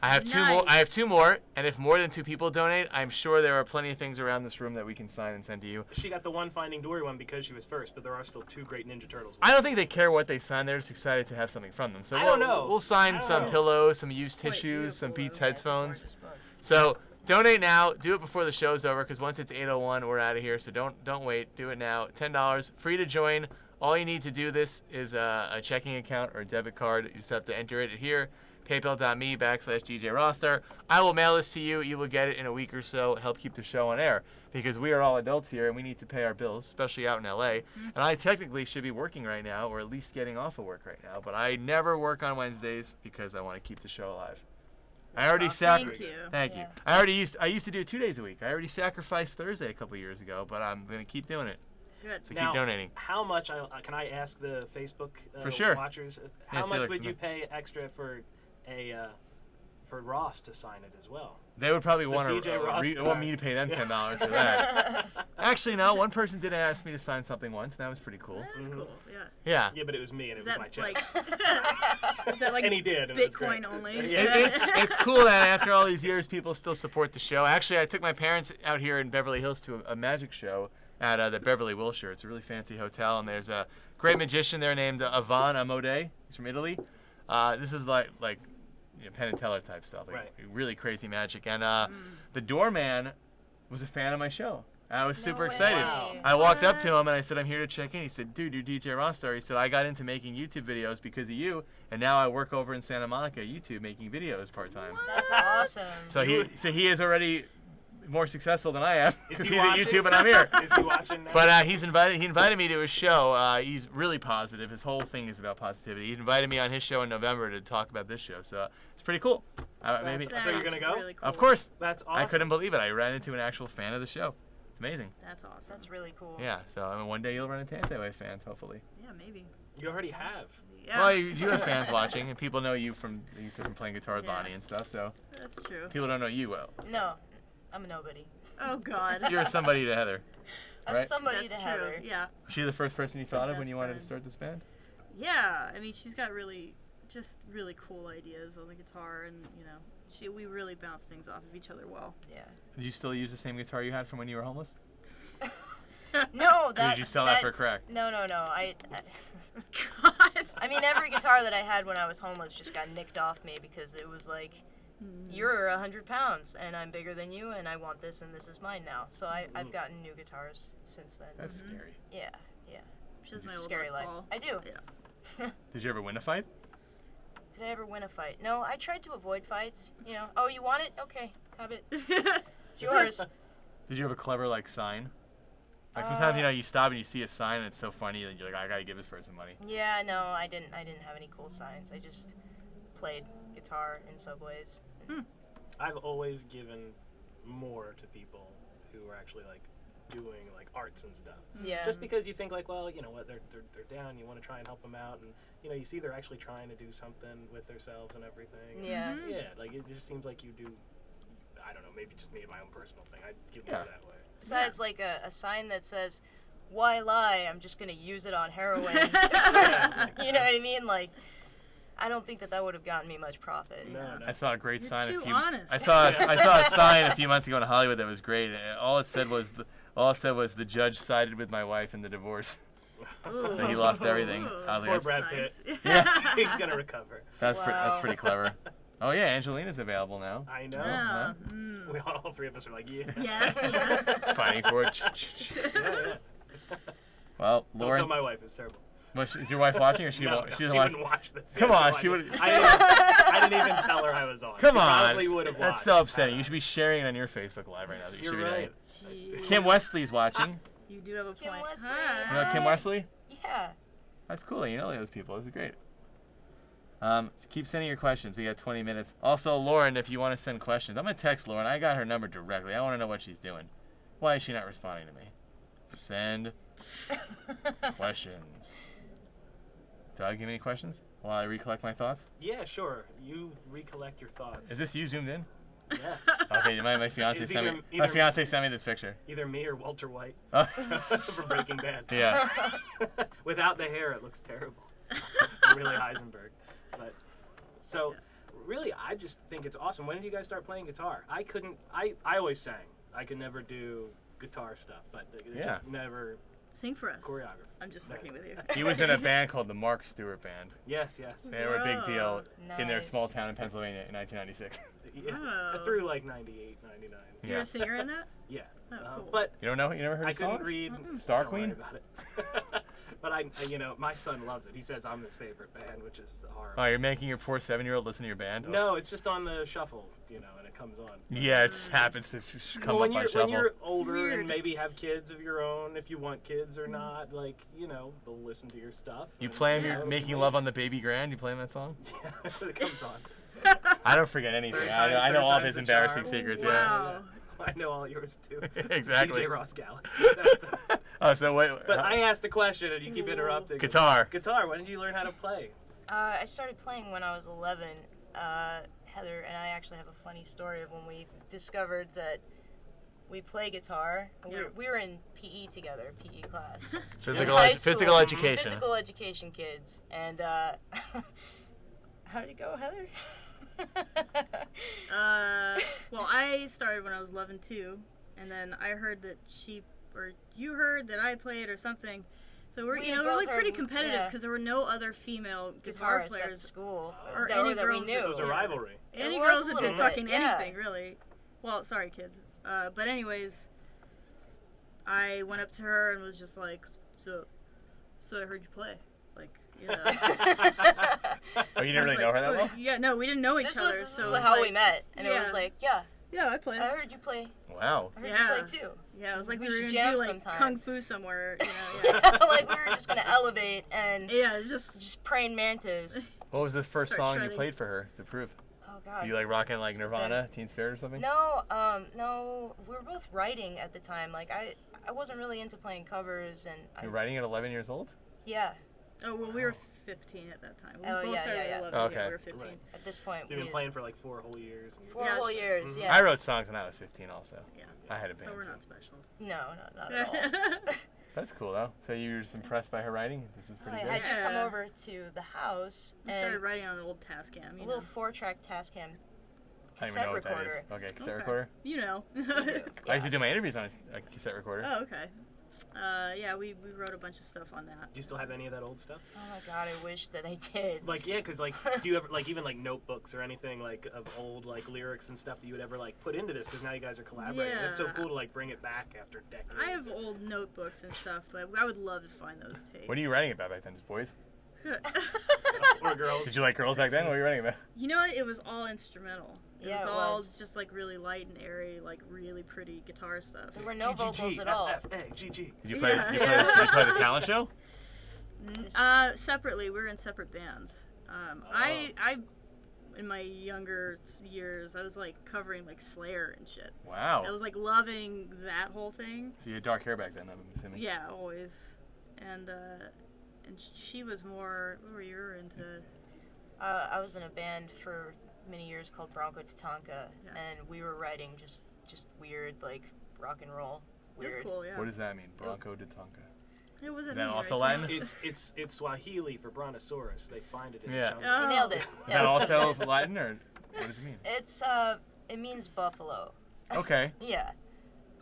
I have two more. I have Nice. 2 more, and if more than 2 people donate, I'm sure there are plenty of things around this room that we can sign and send to you. She got the one Finding Dory one because she was first, but there are still 2 great Ninja Turtles ones. I don't think they care what they sign. They're just excited to have something from them. So I we'll, don't know. we'll sign I don't some know. pillows, some used Quite tissues, some beautiful, Beats though. headphones. Gorgeous book. So donate now. Do it before the show's over, because once it's 8:01, we're out of here. So don't wait. Do it now. $10, free to join. All you need to do this is a checking account or a debit card. You just have to enter it here. PayPal.me/DJ Rossstar. I will mail this to you. You will get it in a week or so. Help keep the show on air because we are all adults here and we need to pay our bills, especially out in LA. And I technically should be working right now, or at least getting off of work right now. But I never work on Wednesdays because I want to keep the show alive. I already Thank you. Thank you. Yeah. I used to do it 2 days a week. I already sacrificed Thursday a couple years ago, but I'm gonna keep doing it. Good. So Now, keep donating. How much? Can I ask the Facebook For sure. watchers? Yeah, How say much like would you tonight. pay extra for for Ross to sign it as well? They would probably The want DJ Rossstar. me to pay them $10 for that. Actually, no. One person did ask me to sign something once, and that was pretty cool. That is cool. Yeah. Yeah. Yeah, but it was me and Is it was that my chest. like? Is that like And he did, and it was Bitcoin great. only? Yeah. It's cool that after all these years, people still support the show. Actually, I took my parents out here in Beverly Hills to a magic show at the Beverly Wilshire. It's a really fancy hotel, and there's a great magician there named Ivan Amode. He's from Italy. This is like Penn and Teller type stuff, like Right. really crazy magic. And the doorman was a fan of my show. I was super way. excited. Wow. I walked up to him and I said, "I'm here to check in." He said, "Dude, you're DJ Rossstar." He said, "I got into making YouTube videos because of you, and now I work over in Santa Monica, YouTube, making videos part time." That's awesome. So he is already more successful than I am Is because he he's at watching? YouTube and I'm here. Is he watching now? But he invited me to his show. He's really positive. His whole thing is about positivity. He invited me on his show in November to talk about this show. So it's pretty cool. Maybe. That So you're is gonna go? Really cool. Of course. That's awesome. I couldn't believe it. I ran into an actual fan of the show. It's amazing. That's awesome. That's really cool. Yeah. So I mean, one day you'll run into Antiwave fans, hopefully. Yeah, maybe. You already have. Yeah. Well, you have fans watching, and people know you from playing guitar with Yeah. Bonnie and stuff. So That's true. people don't know you well. No, I'm a nobody. Oh God. You're somebody to Heather. I'm Right? somebody That's to true. Heather. Yeah. Was she the first person you thought of when Best you wanted to friend. start this band? Yeah. I mean, she's got really cool ideas on the guitar, and we really bounce things off of each other well. Yeah. Did you still use the same guitar you had from when you were homeless? No, Or that. did you sell that for crack? No. God. I mean, every guitar that I had when I was homeless just got nicked off me because it was like, you're 100 pounds and I'm bigger than you and I want this and this is mine now. So I've gotten new guitars since then. That's scary. Yeah. Which is my old Scary Les life. Paul. I do. Yeah. Did you ever win a fight? Did I ever win a fight? No, I tried to avoid fights. Oh, you want it? Okay, have it. It's yours. Did you have a clever sign? Like sometimes you stop and you see a sign and it's so funny that you're like, I gotta give this person money. Yeah, no, I didn't have any cool signs. I just played guitar in subways. I've always given more to people who are actually doing arts and stuff. Yeah. Just because you think well, you know what, they're down, you want to try and help them out, and you see they're actually trying to do something with themselves and everything. Yeah. Yeah, it just seems like you do. I don't know, maybe just me and my own personal thing. I give more Yeah. that way. Besides, a sign that says, why lie? I'm just gonna use it on heroin. You know what I mean? Like, I don't think that would have gotten me much profit. No, no. I saw a great sign too a few. honest. I saw a sign a few months ago in Hollywood that was great. And all it said was the judge sided with my wife in the divorce. Ooh. So he lost everything. Ooh. I was Poor like, Brad Nice. Pitt. yeah, He's gonna recover. that's Wow. pretty clever. Oh yeah, Angelina's available now. I know. Yeah. We all three of us are like, yeah. Yes, yes. Fighting for it. Yeah. Well, Don't tell Lauren, my wife. It's terrible. is your wife watching or she No, won't? no, She she doesn't watch. wouldn't watch this. Come Yeah, on, no she idea. would. I didn't even tell her I was on. Come She on, Probably would have watched. that's so upsetting. You should be sharing it on your Facebook Live right now. That you You're should be right. doing. Jeez. Kim Wesley's watching. You do have a Kim point. Wesley. You know Hi. Kim Wesley? Yeah. That's cool. You know those people. This is great. So keep sending your questions. We got 20 minutes. Also, Lauren, if you want to send questions, I'm going to text Lauren. I got her number directly. I want to know what she's doing. Why is she not responding to me? Send questions. Doug, you have any questions while I recollect my thoughts? Yeah, sure. You recollect your thoughts. Is this you zoomed in? Yes. Okay, my fiance It's sent me. either- My either- fiance sent me this picture. Either me or Walter White Oh, from Breaking Bad. yeah. Without the hair, it looks terrible. Really Heisenberg. But so, really, I just think it's awesome. When did you guys start playing guitar? I couldn't. I always sang. I could never do guitar stuff, but it Yeah. just never Sing for us. choreograph. I'm just fucking with you. He was in a band called the Mark Stewart Band. Yes, yes. They were a big deal in their Nice. small town in Pennsylvania in 1996. Yeah. Oh. Through like 98, 99. You're Yeah. a singer in that? Yeah. Oh, cool. But You don't know? You never heard I of couldn't songs? read. Star Don't worry Queen? about it. But my son loves it. He says I'm his favorite band, which is horrible. Oh, you're making your poor 7-year-old listen to your band? Oh. No, it's just on the shuffle, and it comes on. Yeah, it just happens to come Well, up on when shuffle. you're older Weird. and maybe have kids of your own, if you want kids or not, they'll listen to your stuff. You and, play him, you you're know, making love on the baby grand. You play him that song? Yeah, it comes on. I don't forget anything. Third I know time- all of third his time's a embarrassing charm. secrets. Wow. I know all yours too. Yeah, exactly. DJ Ross Galaxy. That's it. Oh, so wait. But I asked a question and you keep Ooh. interrupting. Guitar. Guitar. When did you learn how to play? I started playing when I was 11. Heather and I actually have a funny story of when we discovered that we play guitar. Yeah. We were in PE together, PE class. Physical, high school. physical education. Physical education kids. And how did it go, Heather? Well, I started when I was 11 too, and then I heard that you heard that I played or something. So we're We we're both like pretty heard- competitive yeah. because there were no other female guitar Guitarists at players. school Or that, any that we girls knew. that- It was a Yeah. rivalry. Any It was girls a that little did bit, fucking yeah. anything, really. Well, sorry, kids. But anyways, I went up to her and was just like, so I heard you play. Like, you know. Oh, you didn't really know her that well? Yeah, no, we didn't know each This other. was, so this it is was how like, we met. And it was yeah. like, yeah, Yeah, I played. I heard you play. Wow. I heard Yeah. you play too. Yeah, it was like We we were should gonna jam do like sometime. kung fu somewhere. You know, yeah. Like we were just gonna elevate and Yeah, it's just praying mantas. What was the first Start song you shredding. played for her to prove? Oh God. You like rocking like Nirvana, Teen Spirit or something? No, no. We were both writing at the time. Like I wasn't really into playing covers, and You're writing at 11 years old? yeah. oh well, we were 15 at that time. We Oh, both yeah, started yeah, at yeah. 11. Okay. Yeah, we were 15. Right. At this point, So you've we been playing for like 4 whole years. 4 Yeah. whole years. Mhm. Yeah. I wrote songs when I was 15 also. Yeah. I had a band So we're too. not special. No, not at all. That's cool though. So you were just impressed by her writing? This is I pretty good. had you come Yeah. over to the house We started and writing on an old Tascam. a You little know. 4-track Tascam I don't even cassette know what that recorder. is. Okay, cassette Okay. recorder. You know. I used to do my interviews on a cassette recorder. Oh, okay. Yeah, we wrote a bunch of stuff on that. Do you still have any of that old stuff? Oh my God, I wish that I did. Like, yeah, because, like, do you ever, like, even, like, notebooks or anything, like, of old, like, lyrics and stuff that you would ever, like, put into this? Because now you guys are collaborating. It's so Yeah. cool to, like, bring it back after decades. I have old notebooks and stuff, but I would love to find those tapes. What are you writing about back then? Just boys? Or girls. Did you like girls back then? What were you writing about? You know what? It was all instrumental. It Yeah, was it all was. just like really light and airy, like really pretty guitar stuff. There were no vocals at all. GG. Did you play? Yeah. Did you play the talent show? Separately, we were in separate bands. I, in my younger years, I was like covering like Slayer and shit. Wow. I was like loving that whole thing. So you had dark hair back then, I'm assuming. Yeah, always. And she was more. What were you into? I was in a band for many years called Bronco Tatanka, Yeah. and we were writing just weird, like, rock and roll. It was Weird. cool, yeah. What does that mean? Bronco de Tonka. It was Is that also Latin? It's Swahili for brontosaurus. They find it in Yeah. the jungle. Oh. You nailed it. Is Yeah. that also Latin, or what does it mean? It's it means buffalo. Okay. Yeah.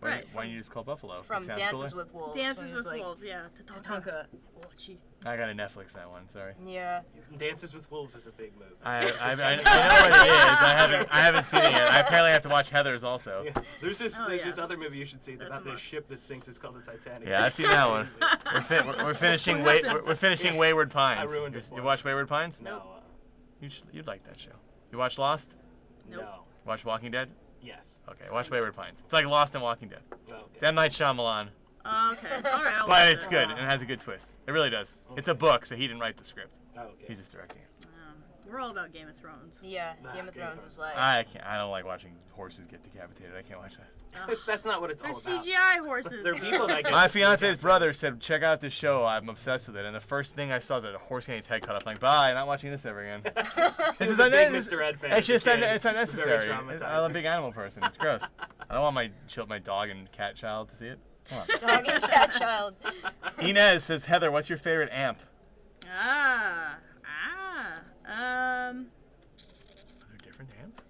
Right. Why don't you just call Buffalo? From It sounds Dances cooler. with Wolves. when Dances he was with like, Wolves, yeah. Tatanka. I gotta Netflix that one. Sorry. Yeah. Dances with Wolves is a big movie. I know what it is. I haven't seen it yet. I apparently have to watch Heathers also. Yeah. There's this Oh, there's yeah. this other movie you should see. It's That's about a this must. ship that sinks. It's called the Titanic. Yeah, I've seen that one. We're finishing we're finishing Wayward Pines. I ruined it for You you. watch Wayward Pines? No. You'd like that show. You watch Lost? Nope. No. Watch Walking Dead? Yes. Okay, watch Wayward Pines. It's like Lost and walking Dead. Oh, It's okay. M. Night Shyamalan, Oh, okay. All right. I'll but watch it's it. good and it has a good twist. It really does. It's a book, so he didn't write the script. Oh, okay. He's just directing it. We're all about Game of Thrones. Yeah. Nah, Game of Game of Thrones Thrones. is like. I don't like watching horses get decapitated. I can't watch that. That's not what it's all They're about. CGI horses. There are people that get My fiance's brother said, "Check out this show. I'm obsessed with it." And the first thing I saw was a horse getting his head cut off. I'm like, bye, not watching this ever again. He was a big Mr. Ed fan It's as a just kid. it's unnecessary. Very traumatizing. I'm a big animal person. It's gross. I don't want my dog and cat child to see it. Come on. Dog and cat child. Inez says, Heather, what's your favorite amp? Ah. Are there different amps?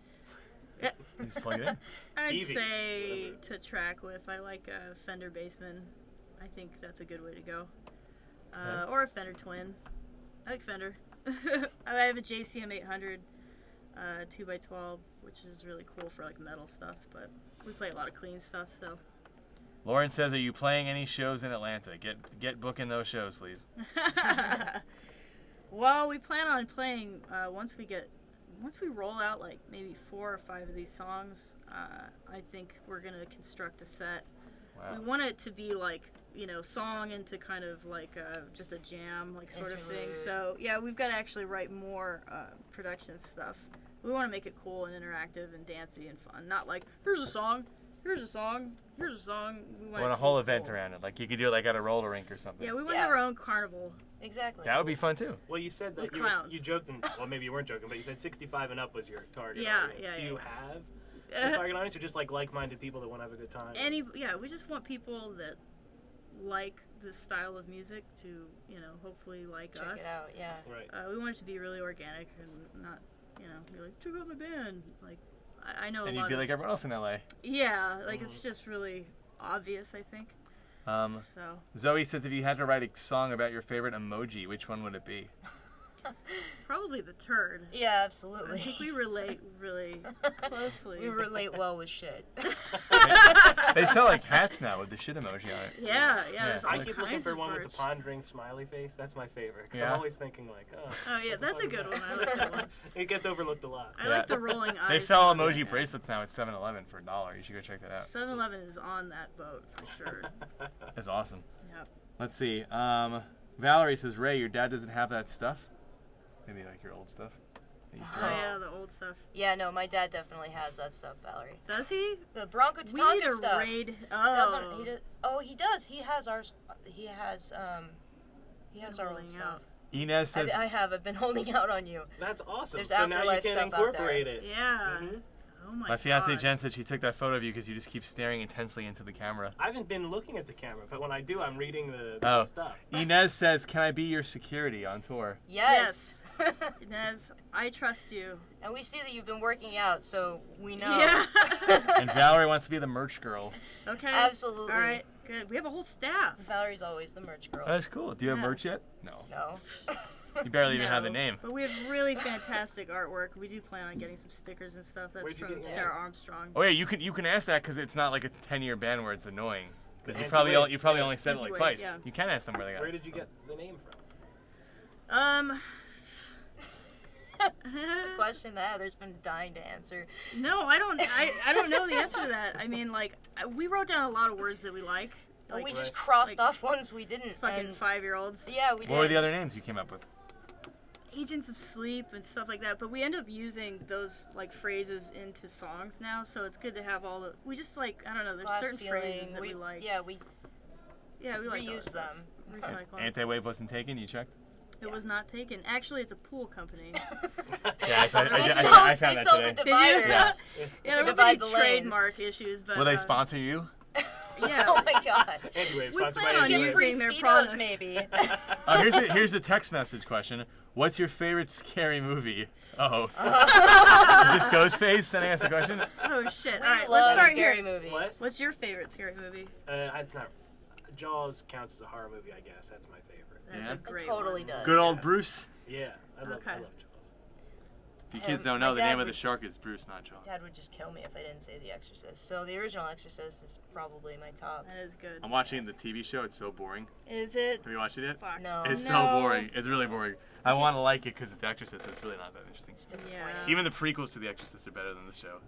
Yeah. You just plug it in. I'd Easy. say to track with, I like a Fender Bassman. I think that's a good way to go. Okay. Or a Fender Twin. I like Fender. I have a JCM 800 2x12, which is really cool for like metal stuff, but we play a lot of clean stuff, so. Lauren says, are you playing any shows in Atlanta? Get booking those shows, please. Well, we plan on playing once we roll out like maybe 4 or 5 of these songs. I think we're gonna construct a set. Wow. We want it to be like, song into kind of like just a jam like sort of thing. Interlude. So yeah, we've got to actually write more production stuff. We want to make it cool and interactive and dancey and fun. Not like here's a song, here's a song, here's a song. We Want it a to whole be event cool. around it. Like you could do it like at a roller rink or something. Yeah, we want Yeah. our own carnival. Exactly. That would be fun too. Well, you said that With clowns. you joked, well, maybe you weren't joking, but you said 65 and up was your target Yeah, audience. yeah, Do yeah. you have a target audience, or just like like-minded people that want to have a good time? We just want people that like this style of music to, hopefully like Check us. it out. Yeah. Right. We want it to be really organic and not, be like, check out my band. Like, I know And a you'd lot be of, like everyone else in LA. yeah, like it's just really obvious, I think. So, Zoe says, if you had to write a song about your favorite emoji, which one would it be? probably the turd. Yeah, I absolutely. think we relate really closely. We relate well with shit. They sell like hats now with the shit emoji on it. Yeah, Yeah. there's all I keep looking kinds for of one with merch. the pondering smiley face. That's my favorite. Cause Yeah? I'm always thinking like, oh. Oh, yeah, that's a good one. I like that one. It gets overlooked a lot. I like the rolling eyes. They sell one. emoji bracelets now at 7-Eleven for $1. You should go check that out. 7-Eleven is on that boat for sure. That's awesome. Yep. Let's see. Valerie says, Ray, your dad doesn't have that stuff? Maybe like your old stuff. that you used to Oh have? yeah, the old stuff. Yeah, no, my dad definitely has that stuff, Valerie. Does he? The Bronco We need Tatanka a stuff. raid. Doesn't Oh. he? He does. He has ours. He has our Holding old stuff. out. Inez says, I've been holding out on you. That's awesome. There's so now you afterlife can stuff out there. incorporate it. Yeah. Mhm. Oh my, my fiance God. Jen said she took that photo of you because you just keep staring intensely into the camera. I haven't been looking at the camera, but when I do, I'm reading the Oh. stuff. Inez says, can I be your security on tour? Yes. Inez, I trust you. And we see that you've been working out, so we know. Yeah. And Valerie wants to be the merch girl. Okay. Absolutely. All right. Good. We have a whole staff. Valerie's always the merch girl. That's cool. Do you have Yeah. merch yet? No. No. You barely even have the No, name. But we have really fantastic artwork. We do plan on getting some stickers and stuff. That's Where'd you from get your Sarah art? Armstrong. Oh yeah, you can ask that because it's not like a 10-year band where it's annoying. Because you Antiwave. probably only said it like Antiwave, twice. yeah. You can ask them where they got Where it. did you get the name from? Question that Heather's been dying to answer. No, I don't know the answer to that. I mean, like, we wrote down a lot of words that we like. And we Like, just crossed like, off ones we didn't. fucking and 5-year-olds. yeah, we did. What were the other names you came up with? Agents of Sleep and stuff like that. But we end up using those, like, phrases into songs now. So it's good to have all the. We just, like, I don't know, there's Glass certain ceiling. phrases that we like. Yeah, we Yeah, we like reuse those. them. Recycle. Antiwave wasn't taken. You checked? It was not taken. Actually, it's a pool company. Yeah, I found They that sold today. the Did you? dividers. Yeah. Yeah, there To weren't any divide the lanes. trademark issues, but Will they sponsor you? Yeah. Oh my god. Anyway, We sponsored by plan on Get Antiwave. free using their Speedos, products. maybe. Here's a text message question. What's your favorite scary movie? Oh. Is this Ghostface sending us the question? Oh shit! We All right, let's love start scary here. movies. What? What's your favorite scary movie? It's not. Jaws counts as a horror movie, I guess. That's my favorite. That's Yeah. a It great totally one. does. Good old Bruce. Yeah, I love Okay. Jaws. If you kids don't My know, the dad name of the would- shark is Bruce, not Jaws. Dad would just kill me if I didn't say The Exorcist. So the original Exorcist is probably my top. That is good. I'm watching the TV show. It's so boring. Is it? Have you watched it yet? Fuck. No. It's No. so boring. It's really boring. I want to like it because it's The Exorcist. So it's really not that interesting. It's disappointing. Yeah. Even the prequels to The Exorcist are better than the show.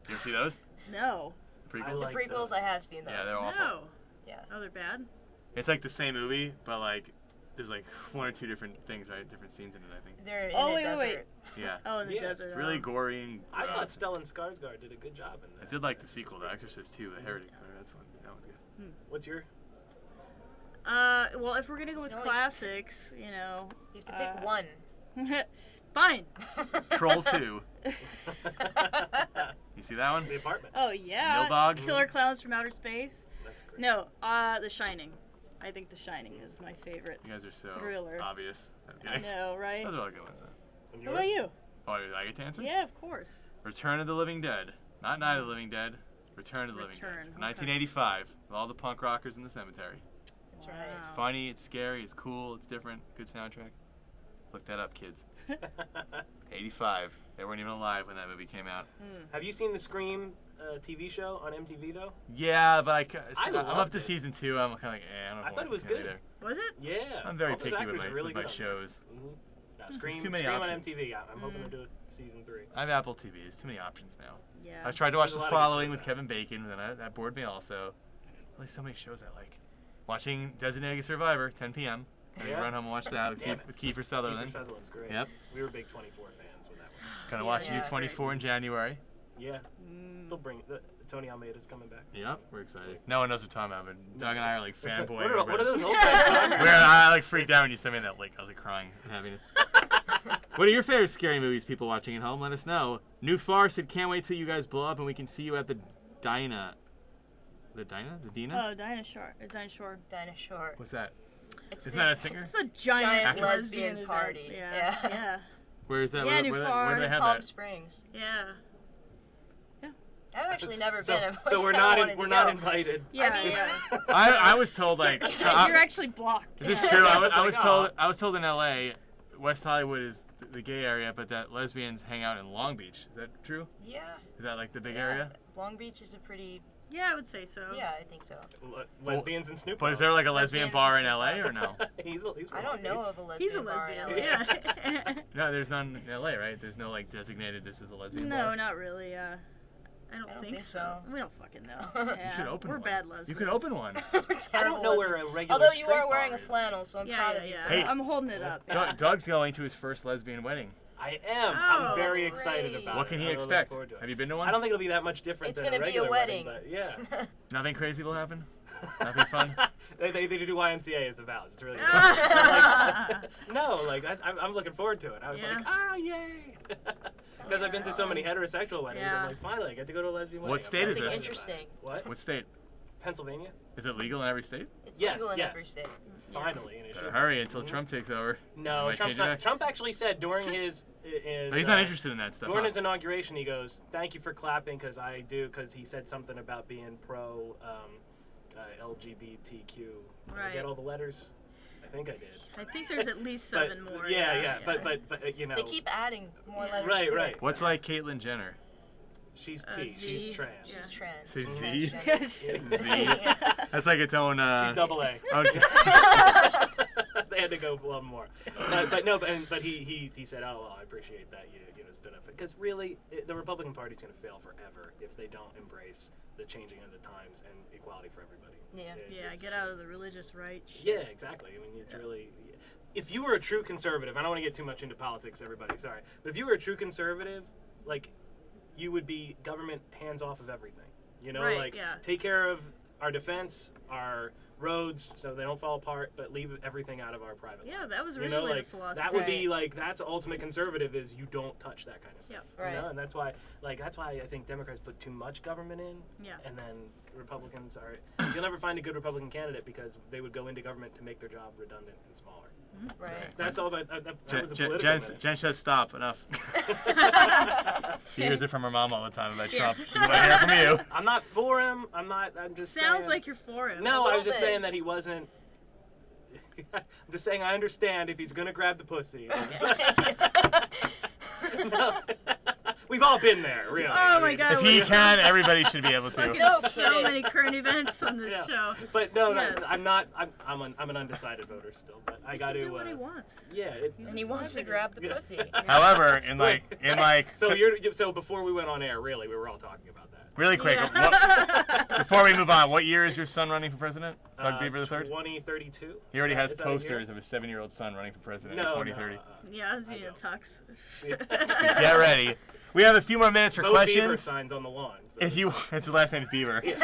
You ever see those? No. The prequels? I The like prequels, those. I have seen those. Yeah, they're awful. No. Yeah. Oh, they're bad. It's like the same movie, but like there's like one or two different things, right? Different scenes in it, I think. They're in Oh, the wait, wait, desert. wait. Yeah. Oh, in the Yeah. desert. It's really oh. gory and I thought gross. Stellan Skarsgård did a good job in I that. did like the sequel, The Exorcist 2, The Heretic. That's one. That was good. What's your? Well, if we're gonna go with You only- classics, you know. You have to pick one. Fine. Troll 2. You see that one? The Apartment. Oh yeah. Nilbog? Killer Clowns from Outer Space. That's great. No, The Shining. I think The Shining is my favorite. You guys are so Thriller. obvious. I'm I kidding. know, right? Those are all good ones, though. And What about yours? you? Oh, I get to answer? Yeah, of course. Return of the Living Dead. Not Night of the Living Dead. Return of the Living Return, Dead. okay. 1985. With all the punk rockers in the cemetery. That's Wow. right. It's funny, it's scary, it's cool, it's different. Good soundtrack. Look that up, kids. 85. They weren't even alive when that movie came out. Have you seen the Scream TV show on MTV though? Yeah, but I'm up loved to it. season 2. I'm kind of like, I don't know. I thought it was good. Was it? Yeah. I'm very all those picky with actors my, are really with my good on shows. that. Mhm. No, There's Scream, too many Scream on options. MTV. I'm hoping to do it season 3. I have Apple TV. There's too many options now. Yeah. I've tried to watch There's a The lot of good Following shows with out. Kevin Bacon, and then that bored me also. Really, so many shows I like. Watching Designated Survivor, 10 p.m. Yeah. Run home and watch that with, Damn it. with Kiefer Kiefer Sutherland. Sutherland's great. Yep. We were big 24 fans with that one. Gonna Yeah, watch yeah. U24 in January. Yeah. Mm. They'll bring Tony Almeida's coming back. Yep, we're excited. No one knows what I'm talking about, but Doug and I are like That's fanboying. what are over it. those old guys talking Where I like freaked out when you sent me that link. I was like crying with happiness. What are your favorite scary movies, people watching at home? Let us know. New Far said, can't wait till you guys blow up and we can see you at the Dinah. The Dinah? The Dina? Oh, Dinah Shore. Dinah Shore. Dinosaur. What's that? It's Isn't that a singer? It's a giant, Giant lesbian lesbian party. event. Yeah. Yeah. Yeah. Where is that? Yeah, New Far. where do they have Palm that? Springs. Yeah. I've actually never So, been. I've so always we're kinda not wanted we're to not go. invited. Yeah. I mean- yeah. I was told like You're actually blocked. Is this Yeah. true? I was like, I was told in L.A. West Hollywood is the gay area, but that lesbians hang out in Long Beach. Is that true? Yeah. Is that like the big yeah. area? Long Beach is a pretty. Yeah, I would say so. Yeah, I think so. Lesbians and Snoop. But is there like a lesbian Lesbians bar and in L.A. Snoop or no? he's I don't know of a lesbian He's a bar in lesbian. LA. Yeah. No, there's none in L.A. Right? There's no like designated. This is a lesbian No, bar. not really. I don't think so. We don't fucking know. You should open We're one. bad lesbians. You could open one. I don't know where a regular. Although you straight are wearing bar a is. flannel, so I'm Yeah, proud yeah, of you. yeah. Hey. I'm holding it up. Yeah. Doug's going to his first lesbian wedding. I am. Oh, I'm very that's excited great. about What it. can he I'm really expect? looking forward to it. Have you been to one? I don't think it'll be that much different It's than gonna a be a regular wedding. but yeah. Nothing crazy will happen. Nothing fun. they do YMCA as the vows. It's really good. Ah. No, like I'm looking forward to it. I was Yeah. like, yay! Because I've been to so many heterosexual weddings. Yeah. I'm like, finally, I get to go to a lesbian wedding. What state is Something this? interesting. What? What state? Pennsylvania? Is it legal in every state? It's Yes, legal in yes. every state. Finally, and it Better should. hurry until Trump takes over. No, Might Trump's change it not, back. Trump actually said during his But he's not interested in that stuff. during huh? his inauguration, he goes, "Thank you for clapping because he said something about being pro LGBTQ. Did I Right. get all the letters? I think I did. I think there's at least But- 7 more. Yeah, but you know, They keep adding more Yeah. letters Right, to right. it. What's like Caitlyn Jenner? she's Z. T. She's trans. Yeah. She's trans. Say She's Z? transgender. Z. That's like its own. She's double A. Okay. They had to go a little more. But he said, "Oh well, I appreciate that you stood up." Because really, the Republican Party's going to fail forever if they don't embrace the changing of the times and equality for everybody. Yeah. Yeah, It's- get out of the religious right. Yeah, exactly. I mean, it's really. If you were a true conservative, I don't want to get too much into politics, everybody. Sorry, but if you were a true conservative, like, you would be government hands off of everything. You know, Right, like yeah. take care of our defense, our roads so they don't fall apart, but leave everything out of our private Yeah, lives. that was You know, originally like, the philosophy. that would be Right. like, that's ultimate conservative, is you don't touch that kind of stuff. Yeah. Right. You know? And that's why I think Democrats put too much government in, Yeah. and then Republicans are, you'll never find a good Republican candidate because they would go into government to make their job redundant and smaller. Right. That's all that was a political Jen minute. says stop. Enough. She hears it from her mom all the time about Trump. She want to hear it from you. I'm not for him. I'm just Sounds saying. like you're for him. No, I little was just bit. saying that he wasn't. I'm just saying I understand if he's gonna grab the pussy. No. We've all been there, really. Oh my God. If he can, everybody should be able to. Fucking No so kidding. many current events on this Yeah. show. But no, Yes. I'm not. I'm an undecided voter still. But I got He to. can do what he wants. Yeah. And he wants to grab the Yeah. pussy. However, in like So before we went on air, really, we were all talking about that. really quick, Yeah. before we move on, what year is your son running for president? Doug Beaver the third. 2032. He already has Is that a year? posters of his 7-year-old son running for president No, in 2030. Yeah, I was I in a don't. tux. Get ready. We have a few more minutes for Bo Beaver questions. signs on the lawn. So If you, it's the last name is Beaver. Yeah.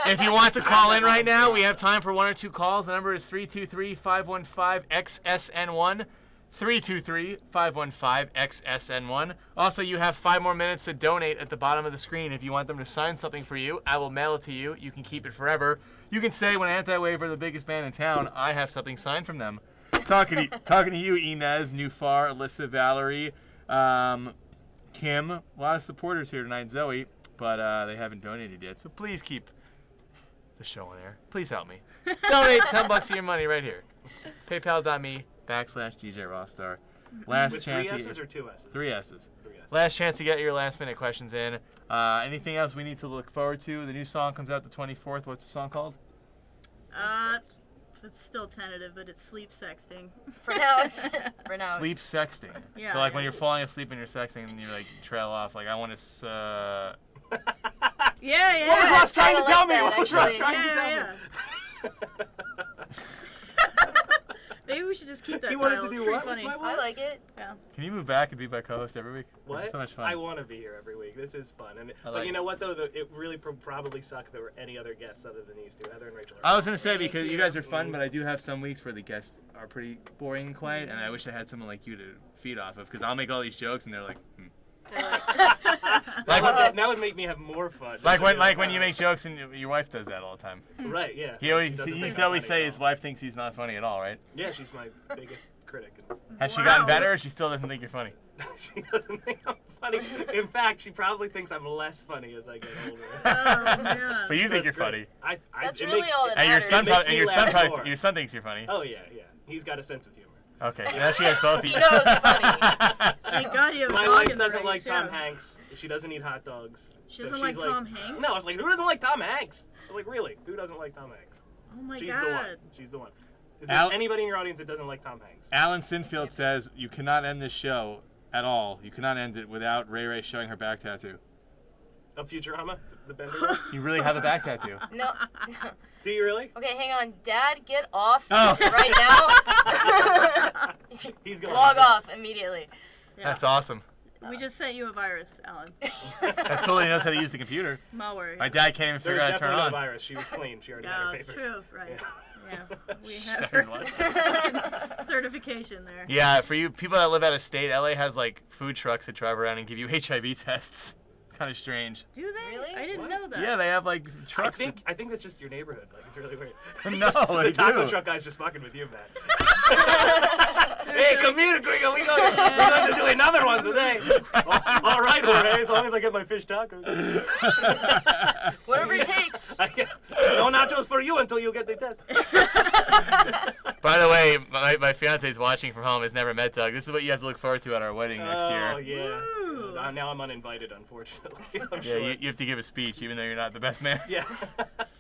If you want to call in right now, we have time for 1 or 2 calls. The number is 323-515-XSN1. 323-515-XSN1. Also, you have 5 more minutes to donate at the bottom of the screen. If you want them to sign something for you, I will mail it to you. You can keep it forever. You can say, when Antiwave are the biggest band in town, I have something signed from them. Talking to you, Inez, Nufar, Alyssa, Valerie, Kim. A lot of supporters here tonight, Zoe, but they haven't donated yet. So please keep the show on air. Please help me. Donate $10 of your money right here. PayPal.me/DJ Rossstar. Last With chance. 3 S's or 2 S's? 3 S's. 3 S's. Last chance to get your last minute questions in. Anything else we need to look forward to? The new song comes out the 24th. What's the song called? It's still tentative, but it's sleep sexting. For now, it's Sleep sexting. Yeah. So like when you're falling asleep and you're sexting and you like trail off, like I want to. Yeah. What was Yeah, Ross trying to kinda tell like me? that, What was Ross actually. trying to tell me? Maybe we should just keep that He wanted title. to It's do pretty what? funny. My I like it. Yeah. Can you move back and be my co-host every week? What? This is so much fun. I want to be here every week. This is fun. And I like but you it. know what though? It really probably suck if there were any other guests other than these two, Heather and Rachel. I was gonna say because Thank you you. guys are fun, but I do have some weeks where the guests are pretty boring and quiet, and I wish I had someone like you to feed off of because I'll make all these jokes and they're like, That would make me have more fun. like when you make jokes and your wife does that all the time. Right? Yeah. He always She doesn't he think used I'm to always funny say at his all. wife thinks he's not funny at all, right? Yeah, she's my biggest critic. Has she Wow. gotten better, or she still doesn't think you're funny? She doesn't think I'm funny. In fact, she probably thinks I'm less funny as I get older. Oh, man. But you think That's you're great. funny, That's it really makes- all that and your matters. son, It makes and me your son, laugh more. your son thinks you're funny. Oh yeah. He's got a sense of humor. Okay, so now she has both. He knows funny. Thank God you have a My dog wife in the doesn't like race, Tom yeah. Hanks. She doesn't eat hot dogs. She So doesn't she's like Tom Hanks? No, I was like, who doesn't like Tom Hanks? I was like, really? Who doesn't like Tom Hanks? Oh my She's God. the one. She's the one. Is there Al- anybody in your audience that doesn't like Tom Hanks? Alan Sinfield says you cannot end this show at all. You cannot end it without Ray Ray showing her back tattoo. Of Futurama? The Bender one? You really have a back tattoo. No. Do you really? Okay, hang on. Dad, get off Oh. right now. He's going Log off immediately. Yeah. That's awesome. We just sent you a virus, Alan. That's cool that he knows how to use the computer. Malware. My dad can't even There's figure out how to turn definitely no on. virus. She was clean. She already had Yeah, her it's papers. true. Right. Yeah. We Shit, have what? her certification there. Yeah, for you people that live out of state, LA has like food trucks that drive around and give you HIV tests. It's kind of strange. Do they? Really? I didn't What? know that. Yeah, they have like I trucks. think that's just your neighborhood. Like, it's really weird. No, the they taco do. truck guy's just fucking with you, man. Hey, come here, Gringo. We're going to do another one today. All right, Jorge, as long as I get my fish tacos. Whatever it takes. No nachos for you until you get the test. By the way, my fiance's watching from home, has never met Doug. This is what you have to look forward to at our wedding next Oh, year. yeah. Woo. Now I'm uninvited, unfortunately. I'm Yeah, sure. you have to give a speech even though you're not the best man. Yeah.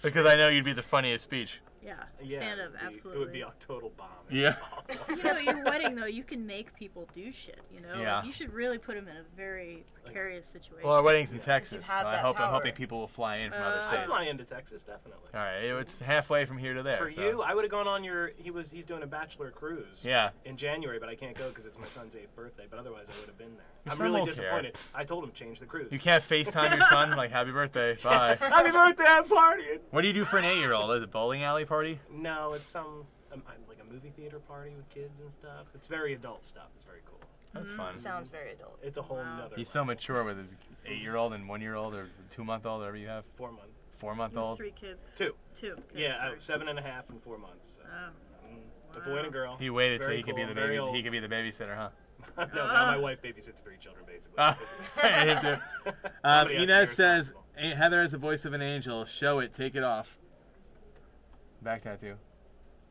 Because I know you'd be the funniest speech. Yeah, Yeah, stand it up, would be- absolutely. It would be a total bomb. Yeah. Awful. You know, at your wedding though, you can make people do shit. You know, Yeah. Like, you should really put them in a very precarious situation. Well, our wedding's in Yeah. Texas, so have I that hope I'm power. hoping people will fly in from other I'd I'd states. fly into Texas, definitely. All right, it's halfway from here to there. For so. you, I would have gone on your. He's doing a bachelor cruise. Yeah. In January, but I can't go because it's my son's 8th birthday. But otherwise, I would have been there. Your I'm son really won't care. disappointed. I told him change the cruise. You can't FaceTime your son like happy birthday, bye. Happy birthday! I'm partying. What do you do for an 8-year-old? Is it a bowling alley party? No, it's like a movie theater party with kids and stuff. It's very adult stuff. It's very cool. That's fun. Sounds very adult. It's a whole Wow. nother. He's so mature with his 8-year-old and 1-year-old or 2-month-old, whatever you have. 4 month. 4-month-old. 3 kids. 2. 2. Kids, Yeah, sorry. 7.5 and 4 months. So. Oh. A boy and a girl. He waited so Very he could be cool, the very baby. old. He could be the babysitter, huh? No, now my wife babysits 3 children basically. Him too. Somebody has to be Inez says, responsible. Heather has the voice of an angel. Show it. Take it off. Back tattoo.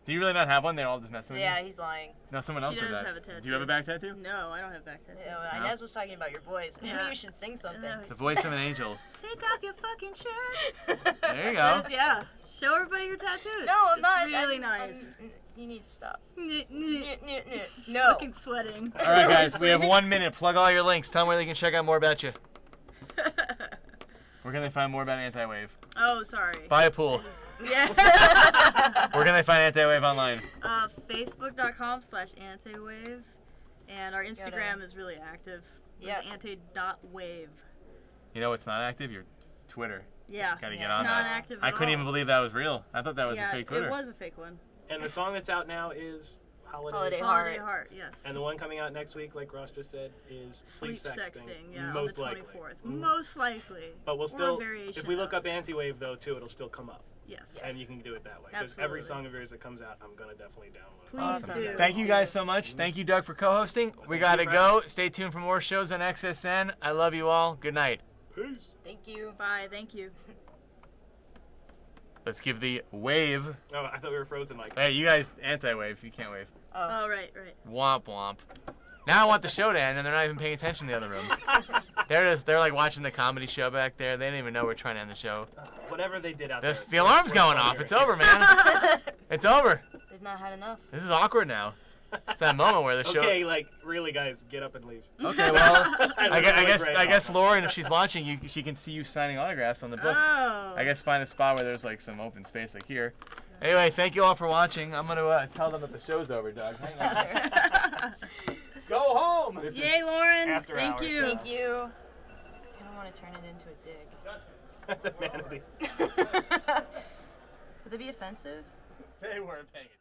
Do you really not have one? They're all just messing with Yeah, you? he's lying. No, someone She else said does that. have a tattoo. Do you have a back tattoo? No, I don't have back tattoo. You know, Inez was talking about your voice. Maybe Yeah. you should sing something. No. The voice of an angel. Take off your fucking shirt. There you go. Yeah, show everybody your tattoos. No, I'm It's not. really I'm- nice. you need to stop. No. No. Fucking sweating. All right, guys, we have 1 minute. Plug all your links. Tell them where they can check out more about you. Where can they find more about Antiwave? Oh, sorry. Buy a pool. Yeah. Where can they find Antiwave online? Facebook.com/antiwave. And our Instagram is really active. Yeah. Anti.wave. You know what's not active? Your Twitter. Yeah. Gotta get Yeah. on that. Non-active I at couldn't all. even believe that was real. I thought that was Yeah, a fake Twitter. it was a fake one. And the song that's out now is Holiday. Holiday Holiday Heart. Heart, yes. And the one coming out next week, like Ross just said, is Sleep Sexting. Yeah, Most on the likely. 24th. Mhm. Most likely. But we'll Or a still, variation if we look of. up Antiwave though too, it'll still come up. Yes. And you can do it that way. Because every Absolutely. song of yours that comes out, I'm gonna definitely download. Please Awesome. do. Thank you guys so much. Thank you, Doug, for co-hosting. We gotta go. Stay tuned for more shows on XSN. I love you all. Good night. Peace. Thank you. Bye. Thank you. Let's give the wave. Oh, I thought we were frozen like. Hey, you guys, Anti-Wave. You can't wave. Oh, right. Womp womp. Now I want the show to end, and they're not even paying attention in the other room. They're like watching the comedy show back there. They don't even know we're trying to end the show. Whatever they did out there. The alarm's going off. It's over, man. It's over. They've not had enough. This is awkward now. It's that moment where the show. Okay, like really, guys, get up and leave. Okay, well, I literally guess ran Lauren, if she's watching, she can see you signing autographs on the book. Oh. I guess find a spot where there's like some open space, like here. Anyway, thank you all for watching. I'm gonna tell them that the show's over, Doug. Hang on. Go home. This is Yay, Lauren. after Thank hours. you. Thank you. I don't want to turn it into a dig. the manatee. Would that be offensive? They weren't paying attention.